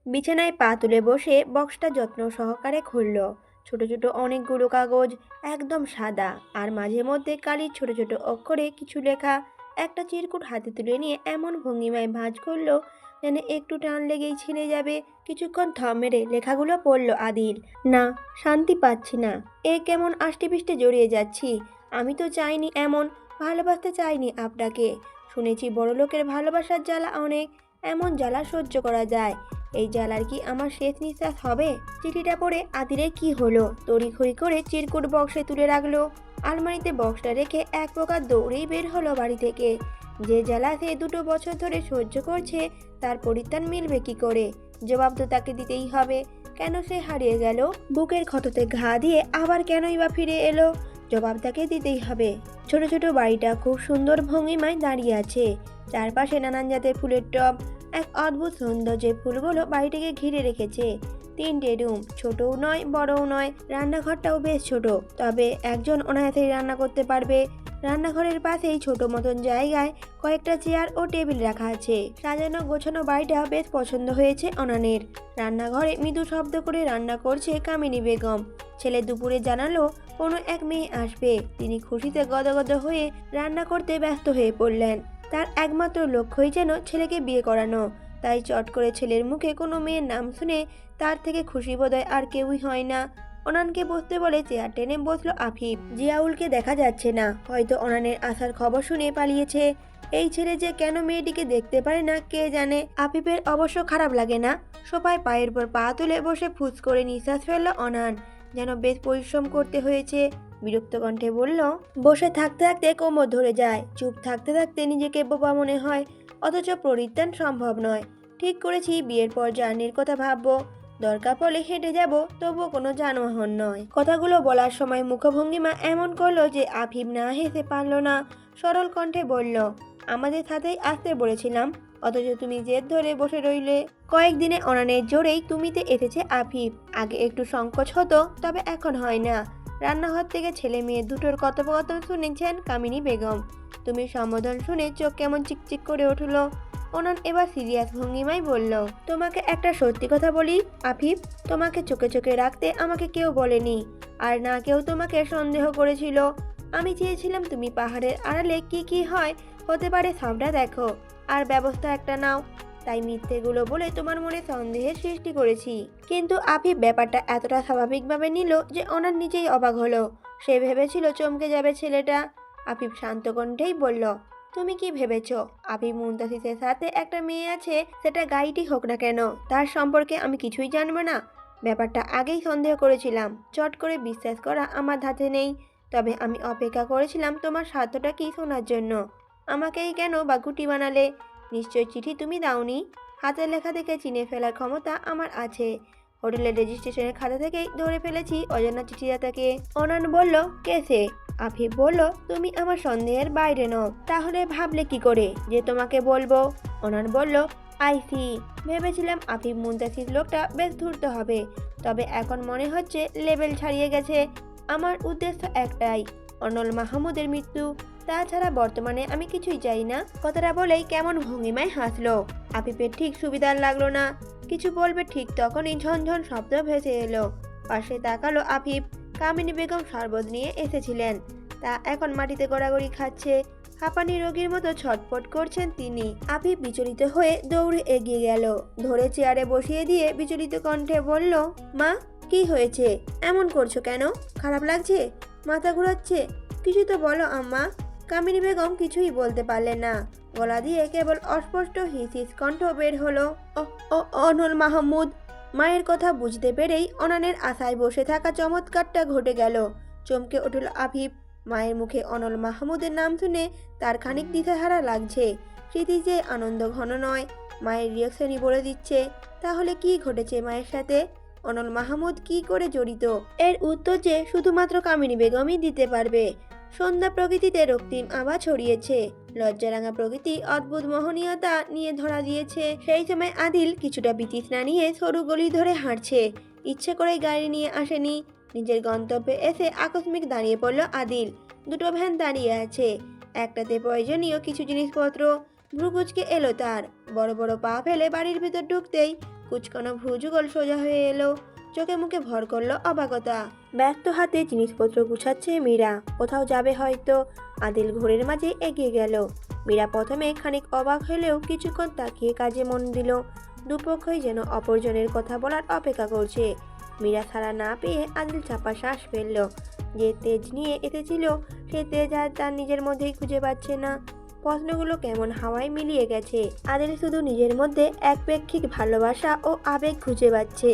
বিছানায় পা তুলে বসে বক্সটা যত্ন সহকারে খুলল। ছোট ছোট অনেকগুলো কাগজ, একদম সাদা, আর মাঝে মধ্যে কালির ছোট ছোট অক্ষরে কিছু লেখা। একটা চিরকুট হাতে তুলে নিয়ে এমন ভঙ্গিমায় ভাঁজ করলো যেন একটু টান লেগেই ছিঁড়ে যাবে। কিছুক্ষণ থম মেরে লেখাগুলো পড়ল আদিল। না, শান্তি পাচ্ছি না। কেমন আষ্টেপৃষ্টে জড়িয়ে যাচ্ছি। আমি তো চাইনি এমন, ভালোবাসতে চাইনি আপনাকে। শুনেছি বড়লোকের ভালোবাসার জ্বালা অনেক, এমন জ্বালা সহ্য করা যায়। এই জ্বালার কি আমার শেষ নিঃশ্বাস হবে? চিঠিটা পড়ে আদিলের কি হলো, তড়িঘড়ি করে চিরকুট বক্সে তুলে রাখলো। আলমারিতে বক্সটা রেখে এক প্রকার দৌড়েই বের হলো বাড়ি থেকে। যে জ্বালা সে 2 বছর ধরে সহ্য করছে, তার পরিত্রাণ মিলবে কি করে? জবাব তো তাকে দিতেই হবে। কেন সে হারিয়ে গেল? বুকের ক্ষততে ঘা দিয়ে আবার কেনই বা ফিরে এলো? জবাব তাকে দিতেই হবে। ছোট ছোট বাড়িটা খুব সুন্দর ভঙ্গিমায় দাঁড়িয়ে আছে। চারপাশে নানান জাতের ফুলের টব, এক অদ্ভুত সৌন্দর্যের ফুলগুলো বাড়িটিকে ঘিরে রেখেছে। 3টে রুম, ছোটও নয় বড়ও নয়। রান্নাঘরটাও বেশ ছোট, তবে একজন অনায়াসেই রান্না করতে পারবে। রান্নাঘরের পাশেই ছোট মতন জায়গায় কয়েকটা চেয়ার ও টেবিল রাখা আছে। সাজানো গোছানো বাড়িটা বেশ পছন্দ হয়েছে অনানের। রান্নাঘরে মৃদু শব্দ করে রান্না করছে কামিনী বেগম। ছেলে দুপুরে জানালো কোনো এক মেয়ে আসবে। তিনি খুশিতে গদগদ হয়ে রান্না করতে ব্যস্ত হয়ে পড়লেন। তার একমাত্র লক্ষ্যই যেন ছেলেকে বিয়ে করানো। তাই চট করে ছেলের মুখে কোনো মেয়ের নাম শুনে তার থেকে খুশি বোধহয় আর কেউই হয় না। অনানকে বসতে বলে চেয়ার টেনে বসলো আফিফ। জিয়াউলকে দেখা যাচ্ছে না, হয়তো অনানের আসার খবর শুনে পালিয়েছে। এই ছেলে যে কেন মেয়েটিকে দেখতে পারে না কে জানে। আফিফের অবশ্য খারাপ লাগে না। সোফায় পায়ের পর পা তুলে বসে ফুস করে নিঃশ্বাস ফেলল অনান। যেন বেশ পরিশ্রম করতে হয়েছে। বিরক্ত কণ্ঠে বলল, বসে থাকতে থাকতে কোমর ধরে যায়, চুপ থাকতে থাকতে নিজেকে বোবা মনে হয়, অথচ পরিত্রাণ সম্ভব নয়। ঠিক করেছি বিয়ের পর জার্নির কথা ভাববো। দরকার পড়লে হেঁটে যাব, তবুও কোনো যানবাহন নয়। কথাগুলো বলার সময় মুখভঙ্গিমা এমন করলো যে আফিফ না হেসে পারল না। সরল কণ্ঠে বলল, আমাদের সাথেই আসতে বলেছিলাম, অথচ তুমি জেদ ধরে বসে রইলে। কয়েকদিনে অনানের জোরেই তুমিতে এসেছে আফিফ। আগে একটু সংকোচ হতো, তবে এখন হয় না। রান্নাঘর থেকে ছেলে মেয়ে দুটোর কথোপকথন শুনেছেন কামিনী বেগম। তুমি সম্বোধন শুনে চোখ কেমন চিকচিক করে উঠল। অনন এবার সিরিয়াস ভঙ্গিমায় বলল, তোমাকে একটা সত্যি কথা বলি আফিফ, তোমাকে চোখে চোখে রাখতে আমাকে কেউ বলেনি, আর না কেউ তোমাকে সন্দেহ করেছিল। আমি চেয়েছিলাম তুমি পাহাড়ের আড়ালে কি কি হয় হতে পারে সবটা দেখো, আর ব্যবস্থা একটা নাও। তাই মিথ্যেগুলো বলে তোমার মনে সন্দেহের সৃষ্টি করেছি। কিন্তু আফিফ ব্যাপারটা এতটা স্বাভাবিকভাবে নিল যে অনার নিজেই অবাক হলো। সে ভেবেছিল চমকে যাবে ছেলেটা। আফিফ শান্ত কণ্ঠেই বলল, তুমি কি ভেবেছ আফিফ মুনতাসিরের সাথে একটা মেয়ে আছে, সেটা গাইটি হোক না কেন, তার সম্পর্কে আমি কিছুই জানবো না? ব্যাপারটা আগেই সন্দেহ করেছিলাম, চট করে বিশ্বাস করা আমার ধাতে নেই। তবে আমি অপেক্ষা করেছিলাম তোমার স্বার্থটা কি শোনার জন্য। আমাকেই কেন বা গুটি বানালে? নিশ্চয় চিঠি তুমি দাওনি। হাতের লেখা দেখে চিনে ফেলার ক্ষমতা আমার আছে। হোটেলের রেজিস্ট্রেশনের খাতা থেকেই ধরে ফেলেছি অজানা চিঠিদাতাকে। অনান বলল, কে সে? আফিফ বলল, তুমি আমার সন্দেহের বাইরে নও। তাহলে ভাবলে কি করে যে তোমাকে বলবো? অনান বলল, আইসি, ভেবেছিলাম আফিফ মুনতাসির লোকটা বেশ ধূর্ত হবে, তবে এখন মনে হচ্ছে লেভেল ছাড়িয়ে গেছে। আমার উদ্দেশ্য একটাই, অনল মাহমুদের মৃত্যু। তাছাড়া বর্তমানে আমি কিছুই চাই না। কথাটা বলেই কেমন ভঙ্গিমায় হাসলো। আফিফের ঠিক সুবিধার লাগলো না। কিছু বলবে ঠিক তখনই ঝনঝন শব্দ ভেসে এলো। পাশে তাকালো আফিফ। কামিনী বেগম শরবত নিয়ে এসেছিলেন, তা এখন মাটিতে গড়াগড়ি খাচ্ছে। হাঁপানি রোগীর মতো ছটফট করছেন তিনি। আফিফ বিচলিত হয়ে দৌড়ে এগিয়ে গেল, ধরে চেয়ারে বসিয়ে দিয়ে বিচলিত কণ্ঠে বলল, মা, কি হয়েছে? এমন করছো কেন? খারাপ লাগছে? মাথা ঘুরাচ্ছে? কিছু তো বলো আম্মা। কামিনী বেগম কিছুই বলতে পারলেন না। গলা দিয়ে কেবল অস্পষ্ট হিসিস কণ্ঠ বের হলো, অনল মাহমুদ। মায়ের কথা বুঝতে পেরেই অনানের আশায় বসে থাকা চমৎকারটা ঘটে গেল। চমকে উঠল আফিফ। মায়ের মুখে অনল মাহমুদের নাম শুনে তার খানিক দিশাহারা লাগছে। স্মৃতি যে আনন্দ ঘন নয়, মায়ের রিয়াকশনই বলে দিচ্ছে। তাহলে কি ঘটেছে মায়ের সাথে? অনল মাহমুদ কি করে জড়িত? এর উত্তর যে শুধুমাত্র কামিনী বেগমই দিতে পারবে। সন্ধ্যা প্রকৃতিতে রক্তিম আভা ছড়িয়েছে। লজ্জারাঙা প্রকৃতি অদ্ভুত মোহনীয়তা নিয়ে ধরা দিয়েছে। সেই সময় আদিল কিছুটা বিতৃষ্ণা নিয়ে সরু গলি ধরে হাঁটছে। ইচ্ছে করে গাড়ি নিয়ে আসেনি। নিজের গন্তব্যে এসে আকস্মিক দাঁড়িয়ে পড়ল আদিল। দুটো ভ্যান দাঁড়িয়ে আছে, একটাতে প্রয়োজনীয় কিছু জিনিসপত্র। ভ্রুকুচকে এলো তার। বড় বড় পা ফেলে বাড়ির ভিতর ঢুকতেই কুচকানো ভ্রু যুগল সোজা হয়ে এলো, চোখে মুখে ভর করলো অবাকতা। ব্যস্ত হাতে জিনিসপত্র গুছাচ্ছে মীরা, কোথাও যাবে হয়তো। আদিল ঘোরের মাঝে এগিয়ে গেল। মীরা প্রথমে খানিক অবাক হলেও কিছুক্ষণ তাকিয়ে কাজে মন দিল। দুপক্ষই যেন অপরজনের কথা বলার অপেক্ষা করছে। মীরা ছাড়া না পেয়ে আদিল চাপা শ্বাস ফেলল। যে তেজ নিয়ে এসেছিল সে তেজ আর তার নিজের মধ্যেই খুঁজে পাচ্ছে না। প্রশ্নগুলো কেমন হাওয়ায় মিলিয়ে গেছে। আদিল শুধু নিজের মধ্যে একপেক্ষিক ভালোবাসা ও আবেগ খুঁজে পাচ্ছে।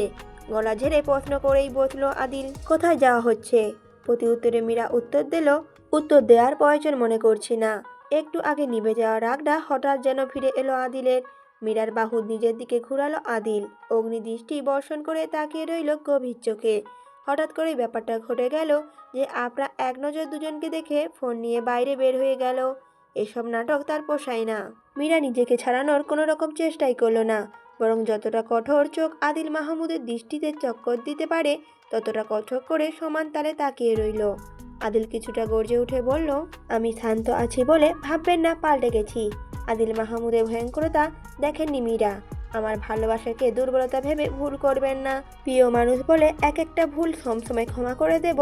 গলা ঝেড়ে প্রশ্ন করেই বসলো আদিল, কোথায় যাওয়া হচ্ছে? প্রতি উত্তরে মীরা উত্তর দিল, উত্তর দেওয়ার প্রয়োজন মনে করছি না। একটু আগে নিভে যাওয়া রাগটা হঠাৎ যেন ফিরে এলো আদিলের। মীরার বাহু নিজের দিকে ঘুরালো আদিল। অগ্নিদৃষ্টি বর্ষণ করে তাকিয়ে রইল গভীর চোখে। হঠাৎ করেই ব্যাপারটা ঘটে গেল যে আপরা এক নজর দুজনকে দেখে ফোন নিয়ে বাইরে বের হয়ে গেল। এসব নাটক তার পোষায় না। মীরা নিজেকে ছাড়ানোর কোনো রকম চেষ্টাই করলো না, বরং যতটা কঠোর চোখ আদিল মাহমুদের দৃষ্টিতে চক্কর দিতে পারে ততটা কঠোর করে সমান তালে তাকিয়ে রইল। আদিল কিছুটা গর্জে উঠে বলল, আমি শান্ত আছি বলে ভাববেন না পাল্টে গেছি। আদিল মাহমুদের ভয়ঙ্করতা দেখেননি মীরা। আমার ভালোবাসাকে দুর্বলতা ভেবে ভুল করবেন না। প্রিয় মানুষ বলে এক একটা ভুল সবসময় ক্ষমা করে দেব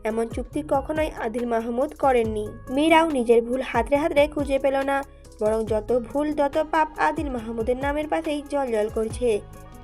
এমন চুক্তি কখনোই আদিল মাহমুদ করেননি। মীরাও নিজের ভুল হাতড়ে হাতড়ে খুঁজে পেল না, বরং যত ভুল যত পাপ আদিল মাহমুদের নামের পাশেই জল করছে।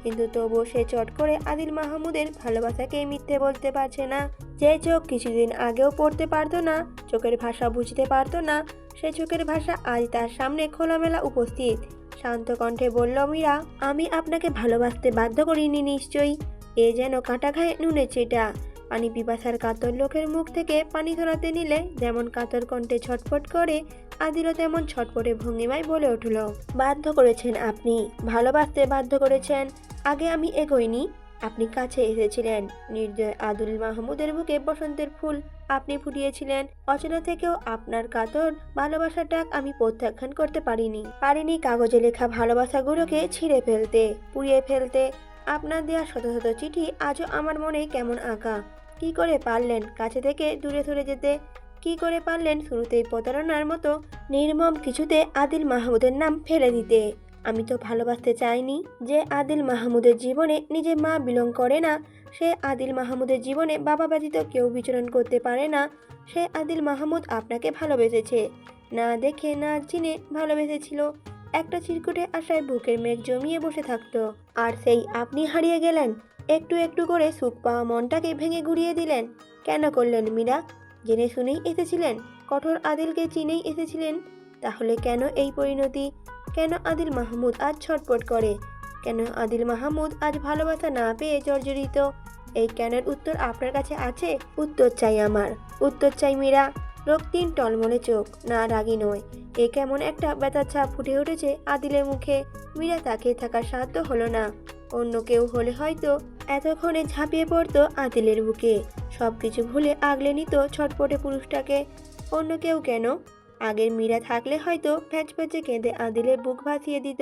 কিন্তু তবুও সে চট করে আদিল মাহমুদের ভালোবাসাকে মিথ্যে বলতে পারছে না। যে চোখ কিছুদিন আগেও পড়তে পারতো না, চোখের ভাষা বুঝতে পারতো না, সে চোখের ভাষা আজ তার সামনে খোলামেলা উপস্থিত। শান্ত কণ্ঠে বলল মীরা, আমি আপনাকে ভালোবাসতে বাধ্য করিনি নিশ্চয়ই। এ যেন কাঁটা খায় নুনের ছিটা। পানি পিপাসার কাতর লোকের মুখ থেকে পানি ধরাতে নিলে যেমন কাতর কণ্ঠে ছটফট করে, আদিলও তেমন ছটফটে ভঙ্গিমায় বলে উঠল, বাধ্য করেছেন আপনি, ভালোবাসতে বাধ্য করেছেন। আগে আমি এগোইনি, আপনি কাছে এসেছিলেন। নির্দয় আদিল মাহমুদের বুকে বসন্তের ফুল আপনি ফুটিয়েছিলেন। অচেনা থেকেও আপনার কাতর ভালোবাসার ডাক আমি প্রত্যাখ্যান করতে পারিনি কাগজে লেখা ভালোবাসাগুলোকে ছিঁড়ে ফেলতে, পুড়িয়ে ফেলতে। আপনার দেয়া শত শত চিঠি আজও আমার মনে কেমন আঁকা। কি করে পারলেন কাছে থেকে দূরে সরে যেতে? কি করে পারলেন শুরুতেই প্রতারণার মতো নির্মম কিছুতে আদিল মাহমুদের নাম ফেলে দিতে? আমি তো ভালোবাসতে চাইনি। যে আদিল মাহমুদের জীবনে নিজে মা বিলং করে না, সে আদিল মাহমুদের জীবনে বাবা ব্যতীত কেউ বিচরণ করতে পারে না, সে আদিল মাহমুদ আপনাকে ভালোবেসেছে। না দেখে না চিনে ভালোবেসেছিল। একটা চিরকুটে আশায় বুকের মেঘ জমিয়ে বসে থাকতো। আর সেই আপনি হারিয়ে গেলেন। একটু একটু করে সুখ পাওয়া মনটাকে ভেঙে গুড়িয়ে দিলেন। কেন করলেন মীরা? জেনে শুনেই এসেছিলেন, কঠোর আদিলকে চিনেই এসেছিলেন। তাহলে কেন এই পরিণতি? কেন আদিল মাহমুদ আজ ছটপট করে? কেন আদিল মাহমুদ আজ ভালোবাসা না পেয়ে জর্জরিত? এই কেনের উত্তর আপনার কাছে আছে? উত্তর চাই আমার, উত্তর চাই মীরা। রক্তিম টলমলে চোখ, না রাগী নয়। এ কেমন একটা ব্যথার ছাপ ফুটে উঠেছে আদিলের মুখে। মীরা তাকিয়ে থাকার সাধ্য হলো না। অন্য কেউ হলে হয়তো এতক্ষণে ঝাঁপিয়ে পড়তো আদিলের বুকে, সবকিছু ভুলে আগলে নিত ছটপটে পুরুষটাকে। অন্য কেউ কেন? আগের মীরা থাকলে হয়তো ফ্যাচফ্যাচে কেঁদে আদিলের বুক ভাসিয়ে দিত।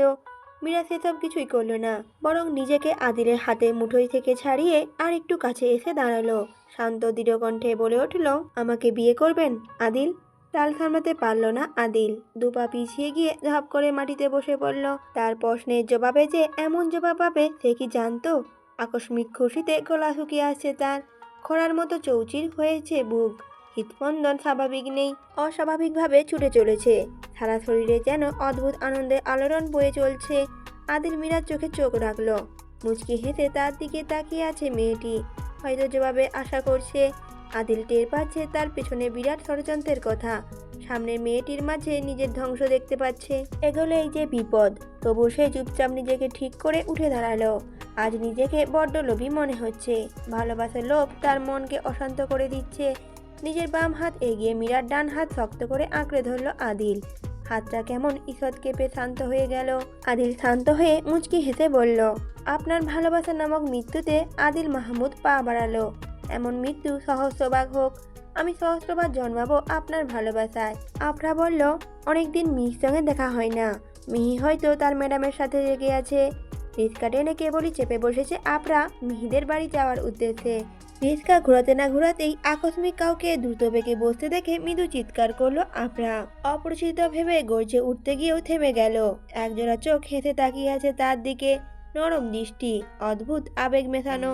মীরা সেসব কিছুই করলো না, বরং নিজেকে আদিলের হাতে মুঠোই থেকে ছাড়িয়ে আর একটু কাছে এসে দাঁড়ালো। শান্ত দৃঢ় কণ্ঠে বলে উঠল, আমাকে বিয়ে করবেন আদিল? তাল সামলাতে পারল না আদিল, দুপা পিছিয়ে গিয়ে ঝাঁপ করে মাটিতে বসে পড়ল। তার প্রশ্নের জবাবে যে এমন জবাব পাবে সে কি জানতো? আকস্মিক খুশিতে গলা শুকিয়ে আসছে তার, খরার মতো চৌচির হয়েছে বুক। হৃৎস্পন্দন স্বাভাবিক নেই, অস্বাভাবিকভাবে ছুটে চলেছে। সারা শরীরে যেন অদ্ভুত আনন্দের আলোড়ন বয়ে চলছে। আদিল মীরার চোখে চোখ রাখল। মুচকি হেসে তার দিকে তাকিয়ে আছে মেয়েটি, হয়তো জবাবে আশা করছে। আদিল টের পাচ্ছে তার পেছনে বিরাট ষড়যন্ত্রের কথা। সামনে মেয়েটির মাঝে নিজের ধ্বংস দেখতে পাচ্ছে। এগোলেই যে বিপদ। তবু সে চুপচাপ নিজেকে ঠিক করে উঠে দাঁড়ালো। আজ নিজেকে বড্ড লোভী মনে হচ্ছে। ভালোবাসার লোভ তার মনকে অশান্ত করে দিচ্ছে। নিজের বাম হাত এগিয়ে মীরার ডান হাত শক্ত করে আঁকড়ে ধরল আদিল। হাতটা কেমন ঈষৎ কেঁপে শান্ত হয়ে গেল। আদিল শান্ত হয়ে মুচকি হেসে বলল, আপনার ভালোবাসা নামক মৃত্যুতে আদিল মাহমুদ পা বাড়ালো। এমন মৃত্যু সহস্রবার হোক, আমি সহস্রবার জন্মাবো আপনার ভালোবাসায়। আফরা বলল, অনেকদিন মিহির সঙ্গে দেখা হয় না। মিহি হয়তো তার ম্যাডামের সাথে লেগে আছে। রিস্কা টেনে কেবলই চেপে বসেছে আফরা মিহিদের বাড়ি যাওয়ার উদ্দেশ্যে। রিস্কা ঘোরাতে না ঘোরাতেই আকস্মিক কাউকে দ্রুত বেগে বসতে দেখে মৃদু চিৎকার করলো আফরা। অপরিচিত ভেবে গর্জে উঠতে গিয়েও থেমে গেল। একজোড়া চোখ হেসে তাকিয়ে আছে তার দিকে। নরম দৃষ্টি, অদ্ভুত আবেগ মেশানো।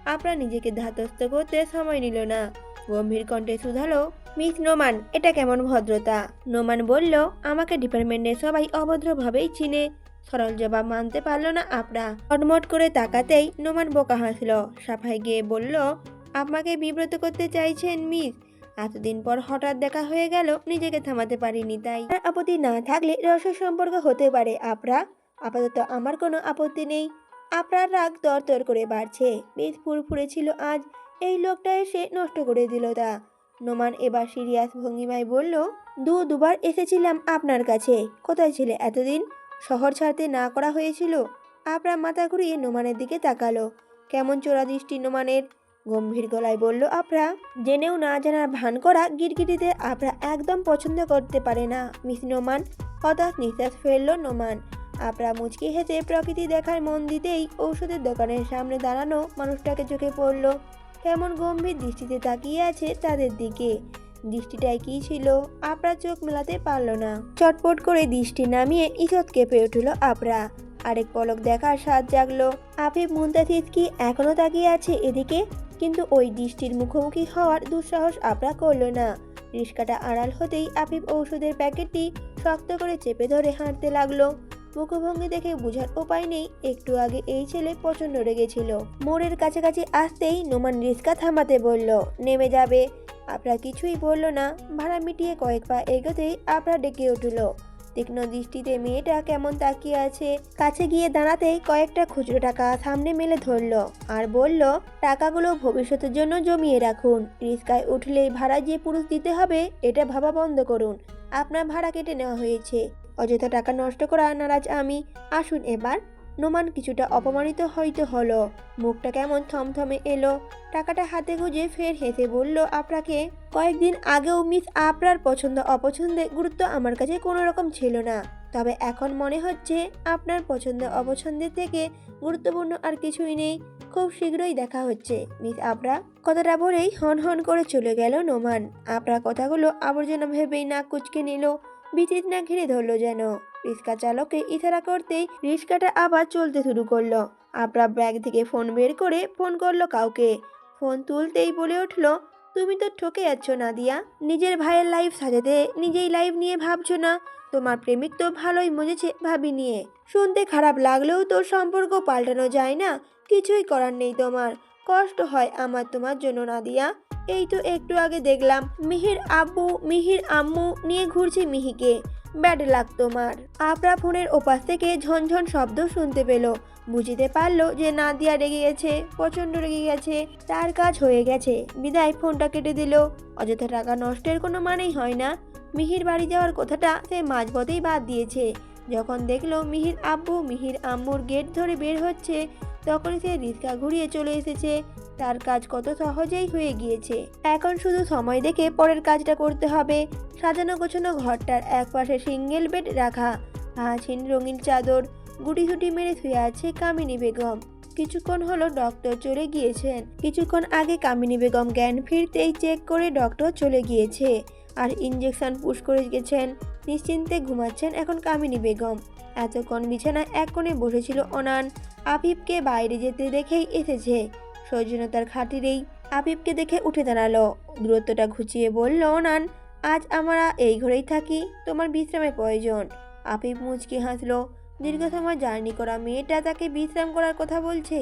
আপনার নিজেকে ধাতস্থ করতে সময় নিল না। গম্ভীর কণ্ঠে শুধালো, মিস নোমান, এটা কেমন ভদ্রতা? নোমান বলল, আমাকে ডিপার্টমেন্টের সবাই অভদ্রভাবেই চিনে। সরল জবাব মানতে পারল না আপরা। কটমট করে তাকাতেই নোমান বোকা হাসল। সাফাই গিয়ে বলল, আপনাকে বিব্রত করতে চাইছেন মিস? এতদিন পর হঠাৎ দেখা হয়ে গেল, নিজেকে থামাতে পারিনি তাই। আর আপত্তি না থাকলে রসের সম্পর্ক হতে পারে আপরা। আপাতত আমার কোনো আপত্তি নেই। আপনার রাগ তরতর করে বাড়ছে। বেশ ফুরফুরে ছিল আজ, এই লোকটা এসে নষ্ট করে দিল তা। নোমান এবার সিরিয়াস ভঙ্গিমায় বলল, দুবার এসেছিলাম আপনার কাছে। কোথায় ছিলে এতদিন? শহর ছাড়তে না করা হয়েছিল? আপনার মাথা ঘুরিয়ে নোমানের দিকে তাকালো। কেমন চোরা দৃষ্টি নোমানের। গম্ভীর গলায় বলল আপরা, জেনেও না জানার ভান করা গিরগিটিতে আপরা একদম পছন্দ করতে পারে না মিস নোমান। হঠাৎ নিঃশ্বাস ফেলল নোমান। আপরা মুচকি হেসে প্রকৃতি দেখার মন দিতেই ঔষধের দোকানের সামনে দাঁড়ানো মানুষটাকে চোখে পড়ল। কেমন গম্ভীর দৃষ্টিতে তাকিয়ে আছে তাদের দিকে। দৃষ্টিটাই কি ছিল আপরা চোখ মেলাতে পারল না। চটপট করে দৃষ্টি নামিয়ে ঈষৎ কেঁপে উঠল আপরা। আরেক পলক দেখার স্বাদ জাগলো। আফিফ মুনতাসির কি এখনো তাকিয়ে আছে এদিকে? কিন্তু ওই দৃষ্টির মুখোমুখি হওয়ার দুঃসাহস আপরা করল না। রিস্কাটা আড়াল হতেই আফিফ ঔষধের প্যাকেটটি শক্ত করে চেপে ধরে হাঁটতে লাগলো। মুখভঙ্গি দেখে বোঝার উপায় নেই একটু আগে এই ছেলে প্রচন্ড রেগেছিল। মোড়ের কাছাকাছি আসতেই নোমান রিস্কা থামাতে বলল, নেমে যাবে। আপরা কিছুই বলল না। ভাড়া মিটিয়ে কয়েক পা এগোতেই আপরা ডেকে উঠল। তীক্ষ্ণ দৃষ্টিতে মেয়েটা কেমন তাকিয়ে আছে। কাছে গিয়ে দাঁড়াতেই কয়েকটা খুচরো টাকা সামনে মেলে ধরল আর বলল, টাকাগুলো ভবিষ্যতের জন্য জমিয়ে রাখুন। রিস্কায় উঠলেই ভাড়া যে পুরুষ দিতে হবে এটা ভাবা বন্ধ করুন। আপনার ভাড়া কেটে নেওয়া হয়েছে। অযথা টাকা নষ্ট করা নারাজ আমি। আসুন এবার। নোমান কিছুটা অপমানিত হয়তো হলো। মুখটা কেমন থমথমে এলো। টাকাটা হাতে গুঁজে ফের হেসে বলল, আপনাকে কয়েকদিন আগেও মিস আপনার পছন্দ অপছন্দে গুরুত্ব আমার কাছে কোনো রকম ছিল না। তবে এখন মনে হচ্ছে আপনার পছন্দ অপছন্দের থেকে গুরুত্বপূর্ণ আর কিছুই নেই। খুব শীঘ্রই দেখা হচ্ছে মিস আপরা। কথাটা বলেই হন হন করে চলে গেল নোমান। আপরা কথাগুলো আবর্জনা ভেবেই নাক কুচকে নিল। বিচিত্রা ঘিরে ধরলো যেন। রিক্সা চালককে ইশারা করতেই রিক্সাটা আবার চলতে শুরু করলো। আপরা ব্যাগ থেকে ফোন বের করে ফোন করলো কাউকে। ফোন তুলতেই বলে উঠল, তুমি তো ঠকে যাচ্ছ নাদিয়া। নিজের ভাইয়ের লাইফ সাজাতে নিজেই লাইফ নিয়ে ভাবছো না। তোমার প্রেমিক তো ভালোই মজেছে ভাবি নিয়ে। শুনতে খারাপ লাগলেও তোর সম্পর্ক পাল্টানো যায় না। কিছুই করার নেই তোমার। কষ্ট হয় আমার তোমার জন্য নাদিয়া। এই তো একটু আগে দেখলাম মিহির আম্মু নিয়ে ঘুরছে মিহিকে। ব্যাড লাগ তোমার। আপরা ফোনের ওপাশ থেকে ঝনঝন শব্দ শুনতে পেল। বুঝতে পারলো যে নাদিয়া রেগে গেছে, প্রচন্ড রেগে গেছে। তার কাজ হয়ে গেছে, বিদায় ফোনটা কেটে দিল। অযথা টাকা নষ্টের কোনো মানেই হয় না। মিহির বাড়ি যাওয়ার কথাটা সে মাঝপথেই বাদ দিয়েছে। যখন দেখলো মিহির আম্মুর গেট ধরে বের হচ্ছে, তখন সে রিক্সা ঘুরিয়ে চলে এসেছে। তার কাজ কত সহজেই হয়ে গিয়েছে। এখন শুধু সময় দেখে পরের কাজটা করতে হবে। সাজানো গোছানো ঘরটার একপাশে সিঙ্গেল বেড রাখা, হাসিন রঙিন চাদর, গুটিসুটি মেরে শুয়ে আছে কামিনী বেগম। কিছুক্ষণ হলো ডক্টর চলে গিয়েছেন। কিছুক্ষণ আগে কামিনী বেগম জ্ঞান ফিরতেই চেক করে ডক্টর চলে গিয়েছে আর ইঞ্জেকশন পুশ করে গেছেন। নিশ্চিন্তে ঘুমাচ্ছেন এখন কামিনী বেগম। এতক্ষণ বিছানায় এক কোণে বসেছিল অনান। আফিফকে বাইরে যেতে দেখেই এসেছে। সৌজন্যতার খাতিরেই আফিফকে দেখে উঠে দাঁড়ালো। দূরত্বটা ঘুচিয়ে বলল, অনান, আজ আমরা এই ঘরেই থাকি। তোমার বিশ্রামের প্রয়োজন। আফিফ মুচকি হাসলো। দীর্ঘ সময় জার্নি করা মেয়েটা তাকে বিশ্রাম করার কথা বলছে।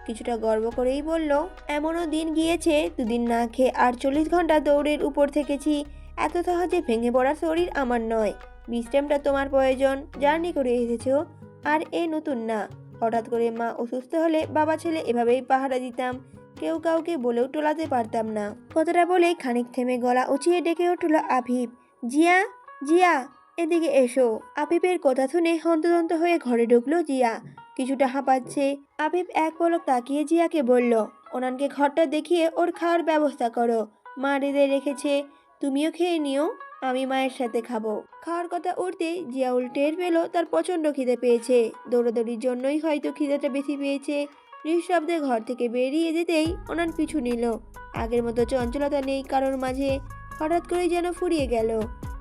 কিছুটা গর্ব করেই বলল, এমনও দিন গিয়েছে 2 দিন না খেয়ে 48 ঘন্টা দৌড়ের উপর থেকেছি। এত সহজে ভেঙে পড়ার শরীর আমার নয়। বিশ্রামটা তোমার প্রয়োজন। জার্নি করে এসেছো। আর এ নতুন না। হঠাৎ করে মা অসুস্থ হলে বাবা ছেলে এভাবেই পাহারা দিতাম। কেউ কাউকে বলেও টোলাতে পারতাম না। কথাটা বলে খানিক থেমে গলা উঁচিয়ে ডেকে উঠল আফিফ, জিয়া, জিয়া, এদিকে এসো। আফিফের কথা শুনে হন্তদন্ত হয়ে ঘরে ঢুকলো জিয়া। কিছুটা হাঁপাচ্ছে। আফিফ এক পলক তাকিয়ে জিয়াকে বলল, ওনানকে ঘরটা দেখিয়ে ওর খাওয়ার ব্যবস্থা করো। মা রেঁধে রেখেছে, তুমিও খেয়ে নিও। আমি মায়ের সাথে খাবো। খাওয়ার কথা উঠতেই জিয়াউল টের পেল তার প্রচন্ড খিদে পেয়েছে। দৌড়াদৌড়ির জন্যই হয়তো খিদেটা বেশি পেয়েছে। নিঃশব্দে ঘর থেকে বেরিয়ে যেতেই ওনার পিছু নিল। আগের মতো চঞ্চলতা নেই কারোর মাঝে। হঠাৎ করেই যেন ফুরিয়ে গেল।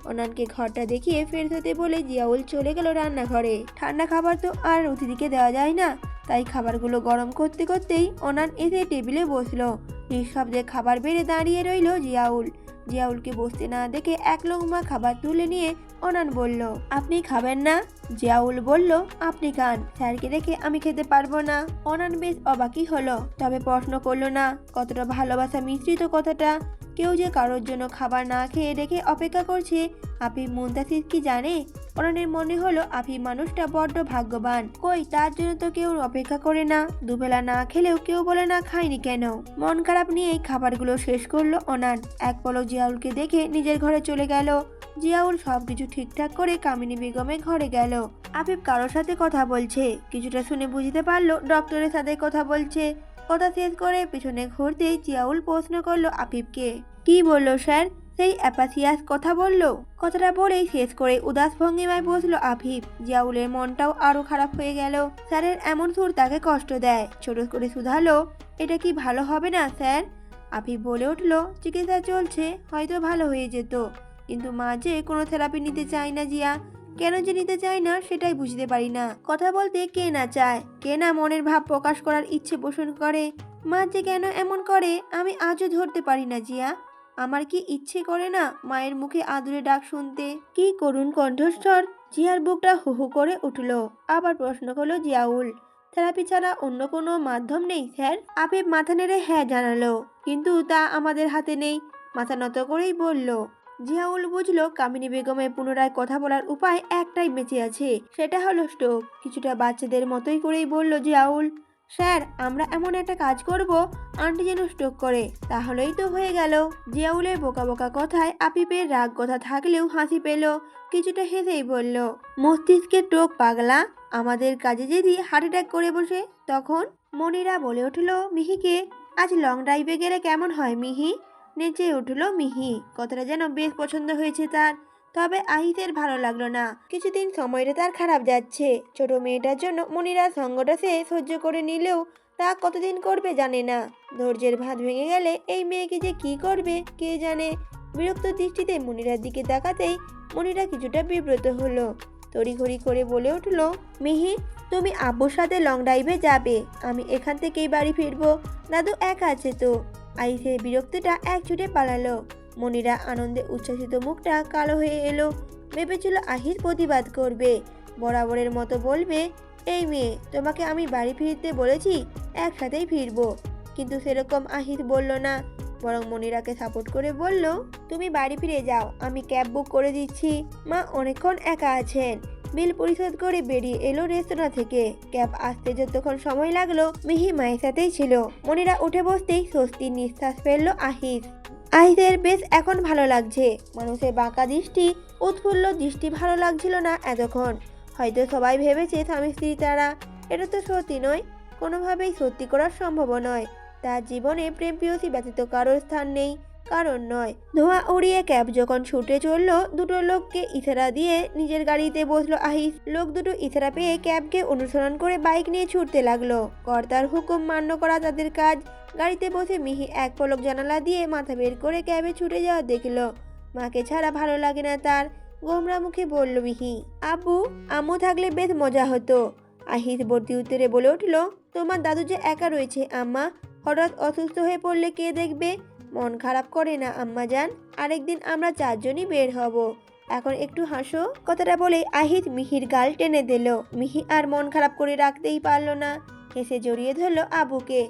ওনানকে ঘরটা দেখিয়ে ফের হতে বলে জিয়াউল চলে গেল রান্নাঘরে। ঠান্ডা খাবার তো আর অতিথিকে দেওয়া যায় না। তাই খাবারগুলো গরম করতে করতেই অনান এসে টেবিলে বসলো। নিঃশব্দে খাবার বেড়ে দাঁড়িয়ে রইল জিয়াউল। জিয়াউলকে বসতে না দেখে এক লোকমা খাবার তুলে নিয়ে অনান বলল, আপনি খাবেন না? জিয়াউল বলল, আপনি খান, স্যারকে রেখে আমি খেতে পারবো না। অনান বেশ অবাকই হলো, তবে প্রশ্ন করলো না। কতটা ভালোবাসা মিশ্রিত কথাটা। কেউ যে কারোর জন্য খাবার না খেয়ে রেখে অপেক্ষা করছে। আফিফ মুনতাসির কি জানে? অনানের মনে হলো আফিফ মানুষটা বড্ড ভাগ্যবান। কই, তার জন্য তো কেউ অপেক্ষা করে না। দুবেলা না খেলেও কেউ বলে না খাইনি কেন। মন খারাপ নিয়েই খাবারগুলো শেষ করলো অনান। এক পলক জিয়াউলকে দেখে নিজের ঘরে চলে গেল। জিয়াউল সবকিছু ঠিকঠাক করে কামিনী বেগমের ঘরে গেল। আফিফ কারোর সাথে কথা বলছে। কিছুটা শুনে বুঝতে পারলো ডক্টরের সাথে কথা বলছে। কথা শেষ করে পিছনে ঘুরতেই জিয়াউল প্রশ্ন করলো আফিফকে, কি বললো স্যার? সেই অ্যাপাসিয়াস কথা বলল? কথাটা বলেই শেষ করে উদাস ভঙ্গিমায় বসলো আফিফ। জিয়াউলের মনটাও আরো খারাপ হয়ে গেল। স্যারের এমন সুর তাকে কষ্ট দেয়। ছোট করে শুধালো, এটা কি ভালো হবে না স্যার? আফিফ বলে উঠল, চিকিৎসা চলছে, হয়তো ভালো হয়ে যেত, কিন্তু মা যে কোনো থেরাপি নিতে চায় না জিয়া। কেন যে নিতে চায় না সেটাই বুঝতে পারি না। কথা বলতে কে না চায়, কে না মনের ভাব প্রকাশ করার ইচ্ছে পোষণ করে। মা যে কেন এমন করে আমি আজও ধরতে পারি না জিয়া। আমার কি ইচ্ছে করে না মায়ের মুখে আদুরে ডাক শুনতে? কি করুণ কণ্ঠস্বর। জিয়ার বুকটা হু হু করে উঠল। আবার প্রশ্ন করলো জিয়াউল, থেরাপি ছাড়া অন্য কোনো মাধ্যম নেই স্যার? আফিফ মাথা নেড়ে হ্যাঁ জানালো, কিন্তু তা আমাদের হাতে নেই। মাথা নত করেই বলল। জিয়াউল বুঝলো কামিনী বেগমের পুনরায় কথা বলার উপায় একটাই বেঁচে আছে, সেটা হলো স্ট্রোক। কিছুটা বাচ্চাদের মতোই করেই বলল জিয়াউল, স্যার আমরা এমন একটা কাজ করব আন্টি যেন স্ট্রোক করে, তাহলেই তো হয়ে গেল। জিয়াউলের বোকা বোকা কথায় আফিফের রাগ কথা থাকলেও হাসি পেল। কিছুটা হেসেই বলল, মস্তিষ্কের টোক পাগলা, আমাদের কাজে যদি হার্ট অ্যাটাক করে বসে তখন? মনিরা বলে উঠল মিহিকে, আজ লং ড্রাইভে গেলে কেমন হয় মিহি? নেচে উঠল মিহি। কথাটা যেন বেশ পছন্দ হয়েছে তার। তবে আহিতের ভালো লাগলো না। কিছুদিন সময়টা তার খারাপ যাচ্ছে। ছোট মেয়েটার জন্য মনিরা সঙ্গটা সে সহ্য করে নিলেও তা কতদিন করবে জানে না। ধৈর্যের ভাত ভেঙে গেলে এই মেয়েকে যে কি করবে কে জানে। বিরক্ত দৃষ্টিতে মনিরার দিকে তাকাতেই মনিরা কিছুটা বিব্রত হলো। তড়িঘড়ি করে বলে উঠল, মিহি তুমি আব্বুর সাথে লং ড্রাইভে যাবে, আমি এখান থেকেই বাড়ি ফিরবো। দাদু একা আছে তো। আইসের বিরক্তিটা এক ছুটে পালালো। মনিরা আনন্দে উচ্ছ্বাসিত মুখটা কালো হয়ে এলো। ভেবেছিল আহির প্রতিবাদ করবে, বরাবরের মতো বলবে, এই মেয়ে তোমাকে আমি বাড়ি ফিরতে বলেছি, একসাথেই ফিরবো। কিন্তু সেরকম আহির বলল না, বরং মনিরাকে সাপোর্ট করে বলল, তুমি বাড়ি ফিরে যাও, আমি ক্যাব বুক করে দিচ্ছি। মা অনেকক্ষণ একা আছেন। বিল পরিশোধ করে বেরিয়ে এলো রেস্তোরাঁ থেকে। ক্যাব আসতে যতক্ষণ সময় লাগলো মিহি মায়ের সাথেই ছিল। মনিরা উঠে বসতেই স্বস্তির নিঃশ্বাস ফেলল আহিস। আহিসের বেশ এখন ভালো লাগছে। মানুষের বাঁকা দৃষ্টি, উৎফুল্ল দৃষ্টি ভালো লাগছিল না এতক্ষণ। হয়তো সবাই ভেবেছে স্বামী স্ত্রী তারা। এটা তো সত্যি নয়, কোনোভাবেই সত্যি করার সম্ভব নয়। তার জীবনে প্রেম প্রিয়সী ব্যতীত কারোর স্থান নেই, কারণ নয়। ধোঁয়া উড়িয়ে ক্যাব যখন ছুটে চললো, দুটো লোককে ইশারা দিয়ে নিজের গাড়িতে বসলো আহিস। লোক দুটো ইশারা পেয়ে ক্যাবকে অনুসরণ করে বাইক নিয়ে ছুটতে লাগলো। কর্তার হুকুম মান্য করা তাদের কাজ। গাড়িতে বসে মিহি এক পলক জানালা দিয়ে মাথা বের করে ক্যাবে ছুটে যাওয়া দেখলো। মাকে ছাড়া ভালো লাগে না তার। গোমরা মুখে বলল মিহি, আব্বু আম্মু থাকলে বেশ মজা হতো। আহিস বর্তি উত্তরে বলে উঠল, তোমার দাদু যে একা রয়েছে আম্মা, হঠাৎ অসুস্থ হয়ে পড়লে কে দেখবে? মন খারাপ করে না আম্মা যান, আরেকদিন আমরা চারজনই বের হব। এখন একটু হাসো। কথাটা বলে আহিত মিহির গাল টেনে দিল। মিহি আর মন খারাপ করে রাখতেই পারল না, হেসে জড়িয়ে ধরলো আবুকে।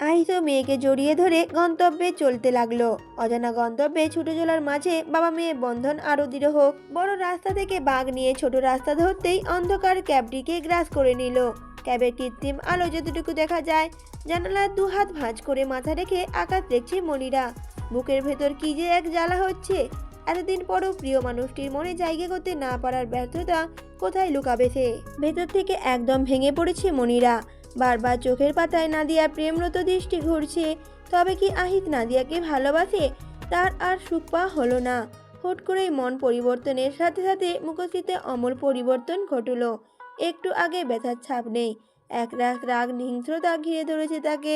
আহিতও মেয়েকে জড়িয়ে ধরে গন্তব্যে চলতে লাগলো। অজানা গন্তব্যে ছুটে চলার মাঝে বাবা মেয়ে বন্ধন আরো দৃঢ় হোক। বড় রাস্তা থেকে বাঁক নিয়ে ছোট রাস্তা ধরতেই অন্ধকার ক্যাবটিকে গ্রাস করে নিল। ক্যাবের কৃত্রিম আলো যতটুকু দেখা যায়। জানালার দুহাত ভাঁজ করে মাথা রেখে আকাশ দেখছে মনিরা। বুকের ভেতর কি যে এক জ্বালা হচ্ছে। এতদিন পরও প্রিয় মানুষটির মনে জায়গা করতে না পারার ব্যর্থতা কোথায় লুকাবে সে? ভেতর থেকে একদম ভেঙে পড়েছে মনিরা। বারবার চোখের পাতায় নাদিয়ার প্রেমরত দৃষ্টি ঘুরছে। তবে কি আহিত নাদিয়াকে ভালোবাসে? তার আর সুখ পাওয়া হলো না। হুট করেই মন পরিবর্তনের সাথে সাথে মুখশ্রীতে অমল পরিবর্তন ঘটল। একটু আগে ব্যথার ছাপ নেই। এক রাত রাগ হিংস্রতা ঘিরে ধরেছে তাকে।